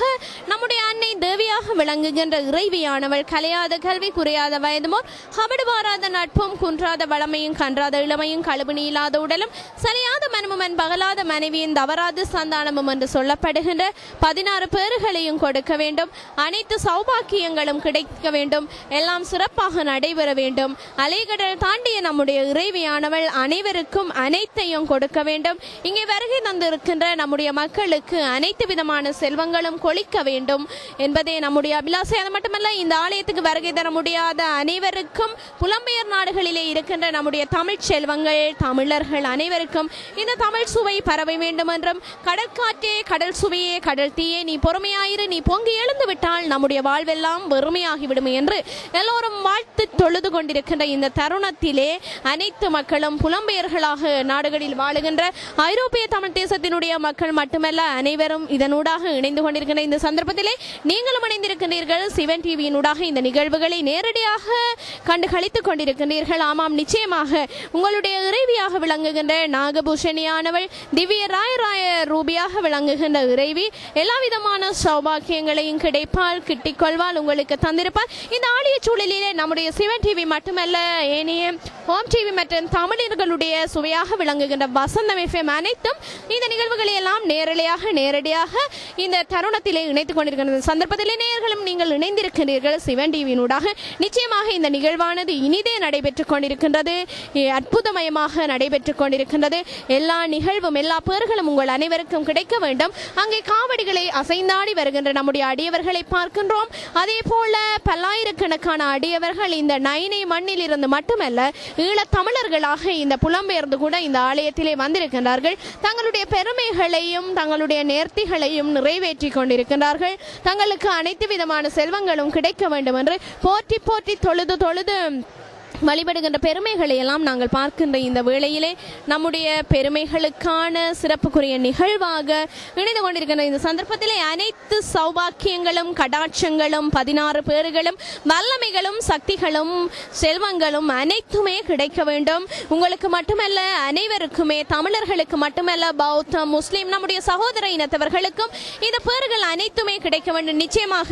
நம்முடைய அன்னை தேவியாக விளங்குகின்ற இறைவியானவள் கலையாத கல்வி குறையாத வயதுமோர் கபடு வாராத நட்பும் குன்றாத வளமையும் கன்றாத இளமையும் கழுபணி இல்லாத உடலும் சரியாத மனமும் பகலாத மனைவியின் தவறாத சந்தானமும் என்று சொல்லப்படுகின்ற 16 பேறுகளையும் கொடுக்க வேண்டும். அனைத்து சௌபாக்கியங்களும் கிடைக்க வேண்டும். எல்லாம் சிறப்பாக நடைபெற வேண்டும். அலைகடல் தாண்டிய நம்முடைய இறைவியானவள் அனைவருக்கும் அனைத்தையும் கொடுக்க வேண்டும். இங்கே வருகை தந்திருக்கின்ற நம்முடைய மக்களுக்கு அனைத்து விதமான செல்வங்களும் கொளிக்க வேண்டும் என்பதே நம்முடைய அபிலாசை. அது மட்டுமல்ல, இந்த ஆலயத்துக்கு வருகை தர முடியாத அனைவருக்கும் புலம்பெயர் நாடுகளிலே இருக்கின்ற நம்முடைய தமிழ் செல்வங்கள் தமிழர்கள் அனைவருக்கும் இந்த தமிழ் சுவை பரவ வேண்டும் என்றும், கடற்காற்றே கடல் சுவையே கடல் தீயே நீ பொறுமையாயிரு நீ பொங்கி எழுந்து விட்டால் நம்முடைய வாழ்வெல்லாம் வெறுமையாகிவிடும் என்று எல்லோரும் வாழ்த்து தொழுது கொண்டிருக்கின்ற இந்த தருணத்திலே அனைத்து மக்களும் புலம்பெயர்களாக நாடுகளில் வாழுகின்ற ஐரோப்பிய தமிழ் தேசத்தினுடைய மக்கள் மட்டுமல்ல அனைவரும் இதனூடாக இணைந்து கொண்டிருக்கின்ற இந்த சந்தர்ப்பத்திலே நீங்களும் இணைந்திருக்கின்றீர்கள். சிவன் டிவியினூடாக இந்த நிகழ்வுகளை நேரடியாக கண்டு கழித்துக் கொண்டிருக்கின்றீர்கள். ஆமாம், நிச்சயமாக உங்களுடைய இறைவியாக விளங்குகின்ற நாகபூஷணியானவள் திவ்ய ராய ரூபியாக விளங்குகின்ற இறைவி எல்லா விதமான சௌபாக்கியங்களையும் கிடைப்பால் கிட்டிக் கொள்வால் உங்களுக்கு தந்திருப்பார். இந்த ஆலய சூழலிலே நம்முடைய சிவன் டிவி மட்டுமல்ல ஏனைய ஹோம் டிவி மற்றும் தமிழர்களுடைய சுவையாக விளங்குகின்ற வசந்தம் FM அனைத்தும் இந்த நிகழ்வுகளை எல்லாம் நேரடியாக இந்த தருணத்திலே இணைத்துக் கொண்டிருக்கிறது. சந்தர்ப்பத்திலே நேயர்களும் நீங்கள் இணைந்திருக்கிறீர்கள் சிவன் டிவியினூடாக. நிச்சயமாக இந்த நிகழ்வானது இனிதே நடைபெற்றுக் கொண்டிருக்கின்றது, அற்புதமயமாக நடைபெற்றுக் கொண்டிருக்கின்றது. எல்லா நிகழ்வும் எல்லா பேர்களும் உங்கள் அனைவருக்கும் கிடைக்க வேண்டும். அங்கே காவடிகளை அசைந்தாடி வருகின்ற நம்முடைய அடியவர்களை பார்க்கின்றோம். அதே போல பல்லாயிரக்கணக்கான அடியவர்கள் இந்த நைனை மண்ணில் இருந்து மட்டுமல்ல ஈழத்தமிழர்களாக இந்த புலம்பெயர்ந்து கூட இந்த ஆலயத்திலே வந்திருக்கின்றார்கள். தங்களுடைய பெருமைகளையும் தங்களுடைய நேர்த்திகளையும் நிறைவேற்றி கொண்டிருக்கின்றார்கள். தங்களுக்கு அனைத்து விதமான செல்வங்களும் கிடைக்க வேண்டும் என்று போற்றி போற்றி தொழுது வழிபடுகின்ற பெருமைகளை எல்லாம் நாங்கள் பார்க்கின்ற இந்த வேளையிலே நம்முடைய பெருமைகளுக்கான சிறப்புக்குரிய நிகழ்வாக இணைந்து கொண்டிருக்கின்ற இந்த சந்தர்ப்பத்திலே அனைத்து சௌபாக்கியங்களும் கடாட்சங்களும் 16 பேர்களும் வல்லமைகளும் சக்திகளும் செல்வங்களும் அனைத்துமே கிடைக்க வேண்டும். உங்களுக்கு மட்டுமல்ல, அனைவருக்குமே, தமிழர்களுக்கு மட்டுமல்ல, பௌத்த முஸ்லிம் நம்முடைய சகோதர இனத்தவர்களுக்கும் இந்த பேர்கள் அனைத்துமே கிடைக்க வேண்டும். நிச்சயமாக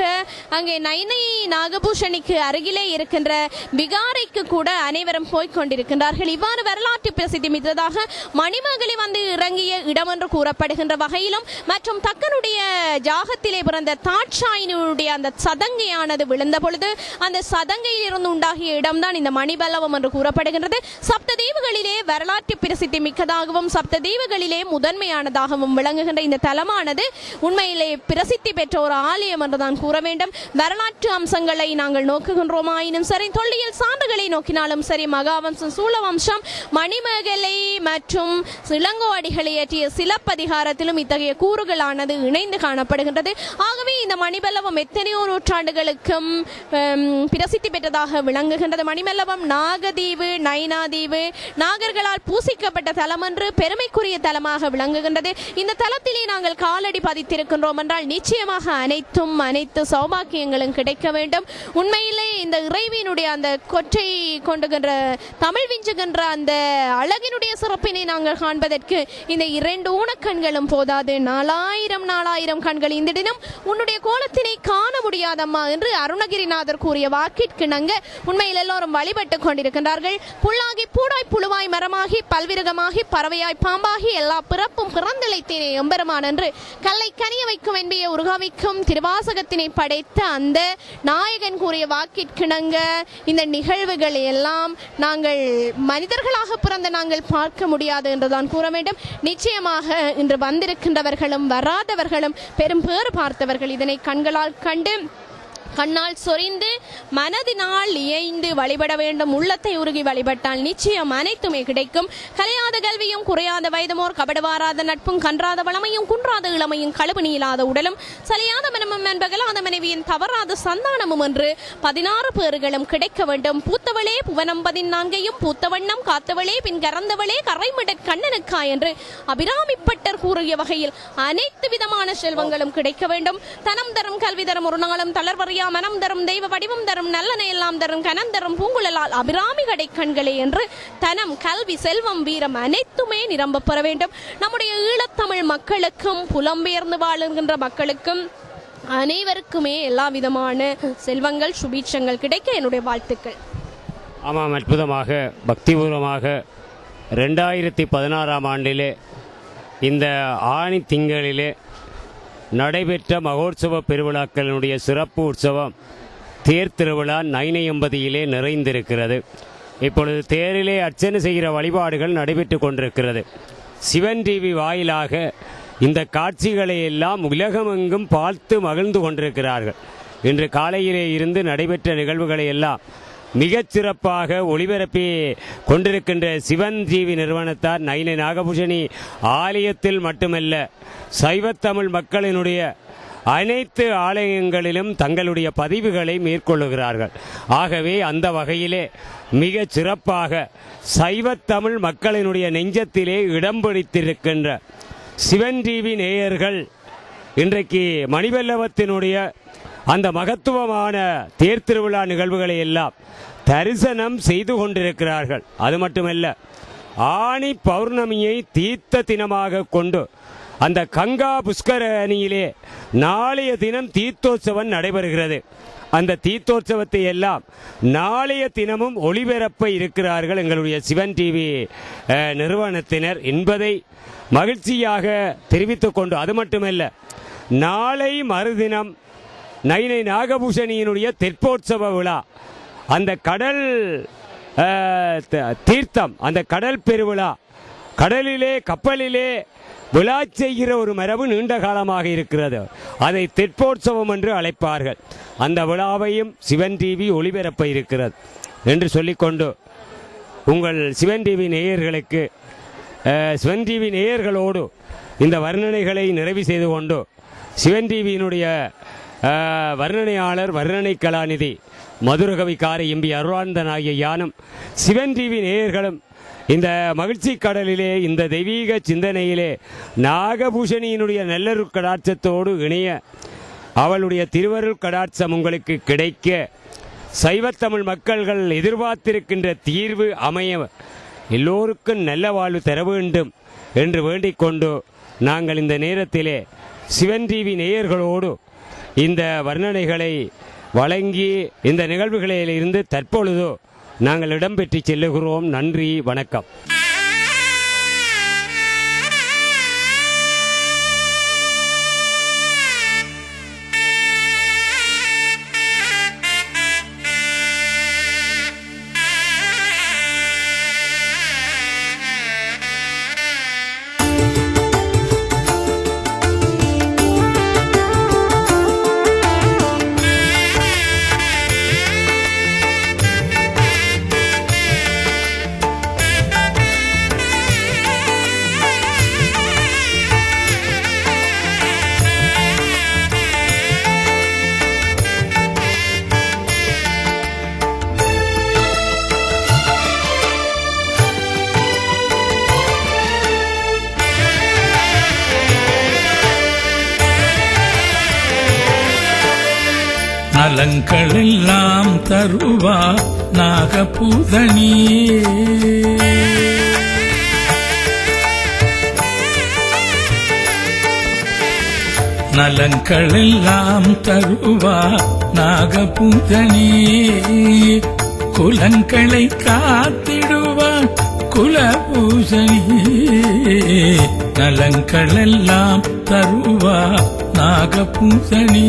அங்கே நைனை நாகபூஷணிக்கு அருகிலே இருக்கின்ற விகாரைக்கு கூட அனைவரும் போய்கொண்டிருக்கின்றார்கள். இவ்வாறு வரலாற்று பிரசித்தி மிக்கதாக மணிமேகலை வந்து இறங்கிய இடம் என்று கூறப்படுகின்ற வகையிலும் மற்றும் தக்கனுடைய ஜாகத்திலே பிறந்த தாட்சாயினுடைய அந்த சதங்கையானது விழுந்த பொழுது அந்த சதங்கையில் இருந்து உண்டாகிய இடம்தான் இந்த மணிபல்லவம் என்று கூறப்படுகின்றது. சப்த தீவுகளிலே வரலாற்று பிரசித்தி மிக்கதாகவும் சப்த தீவுகளிலே முதன்மையானதாகவும் விளங்குகின்ற இந்த தலமானது உண்மையிலே பிரசித்தி பெற்ற ஒரு ஆலயம் என்றுதான் கூற வேண்டும். வரலாற்று அம்சங்களை நாங்கள் நோக்குகின்றோம். ஆயினும் சரி, தொல்லியல் சான்றுகளை நோக்கினாலும் சரி, மகாவம்சம், சூலவம்சம், மணிமேகலை மற்றும் இளங்கோவடிகளை ஏற்றிய சிலப்பதிகாரத்திலும் இத்தகைய கூறுகளானது இணைந்து காணப்படுகின்றது. ஆகவே இந்த மணிபல்லவம் எத்தனையோ நூற்றாண்டுகளுக்கும் பிரசித்தி பெற்றதாக விளங்குகின்றது. மணிமல்லவம் நாகதீவு, நைனாதீவு, நாகர்களால் பூசிக்கப்பட்ட தலம் என்று பெருமைக்குரிய தலமாக விளங்குகின்றது. இந்த தலத்திலே நாங்கள் காலடி பதித்திருக்கின்றோம் என்றால் நிச்சயமாக அனைத்து சௌபாக்கியங்களும் கிடைக்க வேண்டும். உண்மையிலே இந்த இறைவியினுடைய அந்த கொற்றை கொண்டுகின்ற தமிழ் விஞ்சுகின்ற அந்த அழகினுடைய சிறப்பினை நாங்கள் காண்பதற்கு இந்த 2 ஊனக்கண்களும் போதாது. 4000 கண்கள் இந்த தினம் உன்னுடைய கோலத்தினை காண முடியாதம்மா என்று அருணகிரிநாதர் கூறிய வாக்கிற்கிணங்க உண்மையில் எல்லோரும் வழிபட்டுக் கொண்டிருக்கின்றார்கள். புல்லாகி பூடாய் புழுவாய் மரமாகி பல்விருகமாகி பறவையாய் பாம்பாகி எல்லா பிறப்பும் பிறந்தளித்தேனே எம்பெருமான் என்று கல்லை கனிய வைக்கும் என்பைய உருகாவிக்கும் திருவாசகத்தினை படைத்த அந்த நாயகன் கூறிய வாக்கிற்கிணங்க இந்த நிகழ்வுகள் எல்லாம் நாங்கள் மனிதர்களாக பிறந்த நாங்கள் பார்க்க முடியாது என்றுதான் கூற வேண்டும். நிச்சயமாக இன்று வந்திருக்கின்றவர்களும் வராதவர்களும் பெரும் பேறு பார்த்தவர்கள் இதனை கண்களால் கண்டு கண்ணால் சொரிந்து மனதினால் இயைந்து வழிபட வேண்டும். உள்ளத்தை உருகி வழிபட்டால் நிச்சயம் அனைத்துமே கிடைக்கும். கலையாத கல்வியும் குறையாத வயதுமோர் கபடவாராத நட்பும் கன்றாத வளமையும் குன்றாத இளமையும் கழுவு நீளாத உடலும் சலையாத மனமும் என்பகலாத மனைவியின் தவறாத சந்தானமும் என்று 16 பேர்களும் கிடைக்க வேண்டும். பூத்தவளே புவனம் 14ஐயும் பூத்தவண்ணம் காத்தவளே பின் கறந்தவளே கரைமிடற் கண்ணனுக்கா என்று அபிராமிப்பட்டர் கூறிய வகையில் அனைத்து விதமான செல்வங்களும் கிடைக்க வேண்டும். தனம் தரும் கல்வி தரும் ஒரு நாளும் தளர்வறிய மனம் தரும் தெய்வ வடிவம் தரும் நல்லனை எல்லாம் தரும் கனம் தரும் பூங்குழலால் அபிராமி கடை கண்களே என்று தனம் கல்வி செல்வம் வீரம் அனைத்துமே நிரம்ப பெற வேண்டும். நம்முடைய ஈழத்தமிழ் மக்களுக்கும் புலம்பெயர்ந்து வாழுகின்ற மக்களுக்கும் அனைவருக்குமே எல்லா விதமான செல்வங்கள் சுபீட்சங்கள் கிடைக்க என்னுடைய வாழ்த்துக்கள். ஆமாம், அற்புதமாக பக்திபூர்வமாக 2016ஆம் ஆண்டிலே இந்த ஆணி திங்களிலே நடைபெற்ற மகோற்சவ பெருவிழாக்களினுடைய சிறப்பு உற்சவம் தேர் திருவிழா நைனையம்பதியிலே நிறைந்திருக்கிறது. இப்பொழுது தேரிலே அர்ச்சனை செய்கிற வழிபாடுகள் நடைபெற்று கொண்டிருக்கிறது. சிவன் டிவி வாயிலாக இந்த காட்சிகளை எல்லாம் உலகமெங்கும் பார்த்து மகிழ்ந்து கொண்டிருக்கிறார்கள். இன்று காலையிலே இருந்து நடைபெற்ற நிகழ்வுகளை எல்லாம் மிகச்சிறப்பாக ஒளிபரப்பி கொண்டிருக்கின்ற சிவன் டிவி நிறுவனத்தார் நைனை நாகபூஷணி ஆலயத்தில் மட்டுமல்ல, சைவத்தமிழ் மக்களினுடைய அனைத்து ஆலயங்களிலும் தங்களுடைய பதிவுகளை மேற்கொள்ளுகிறார்கள். ஆகவே அந்த வகையிலே மிக சிறப்பாக சைவத்தமிழ் மக்களினுடைய நெஞ்சத்திலே இடம் பிடித்திருக்கின்ற சிவன் டிவி நேயர்கள் இன்றைக்கு மணிபல்லவத்தினுடைய அந்த மகத்துவமான தேர் திருவிழா நிகழ்வுகளை எல்லாம் தரிசனம் செய்து கொண்டிருக்கிறார்கள். அது மட்டுமல்ல, ஆனி பௌர்ணமியை தீர்த்த தினமாக கொண்டு அந்த கங்கா புஷ்கரணியிலே நாளைய தினம் தீர்த்தோற்சவம் நடைபெறுகிறது. அந்த தீர்த்தோற்சவத்தை எல்லாம் நாளைய தினமும் ஒளிபரப்ப இருக்கிறார்கள் எங்களுடைய சிவன் டிவி நிறுவனத்தினர் என்பதை மகிழ்ச்சியாக தெரிவித்துக் கொண்டு, அது மட்டுமல்ல, நாளை மறுதினம் நைனை நாகபூஷணியினுடைய தெற்போற்சவ விழா, அந்த கடல் தீர்த்தம், அந்த கடல் பெருவிழா, கடலிலே கப்பலிலே விழா செய்கிற ஒரு மரபு நீண்ட காலமாக இருக்கிறது. அதை தெற்போற்சவம் என்று அழைப்பார்கள். அந்த விழாவையும் சிவன் டிவி ஒளிபரப்ப இருக்கிறது என்று சொல்லிக்கொண்டு, உங்கள் சிவன் டிவி நேயர்களுக்கு, சிவன் டிவி நேயர்களோடு இந்த வர்ணனைகளை நிறைவு செய்து கொண்டு, சிவன் டிவியினுடைய வர்ணனையாளர் வர்ணனை கலாநிதி மதுரகவிக்கார எம்பி அருளானந்தன் ஆகிய யானும் சிவன் டிவி நேயர்களும் இந்த மகிழ்ச்சி கடலிலே, இந்த தெய்வீக சிந்தனையிலே நாகபூஷணியினுடைய நல்லருள் கடாட்சத்தோடு இணைய அவளுடைய திருவருள் கடாட்சம் உங்களுக்கு கிடைக்க, சைவத்தமிழ் மக்கள்கள் எதிர்பார்த்திருக்கின்ற தீர்வு அமைய எல்லோருக்கும் நல்ல வாழ்வு தர வேண்டும் என்று வேண்டிக் கொண்டு, நாங்கள் இந்த நேரத்திலே சிவன் டிவி நேயர்களோடு இந்த வர்ணனைகளை வழங்கி இந்த நிகழ்வுகளில் இருந்து தற்பொழுது நாங்கள் இடம்பெற்று செல்லுகிறோம். நன்றி, வணக்கம். நலங்களெல்லாம் தருவா நாகபூதனி, நலங்களெல்லாம் தருவா நாகபூதனி, குலங்களை காத்திடுவா குலபூசணி, நலங்களெல்லாம் தருவா நாகபூசணி.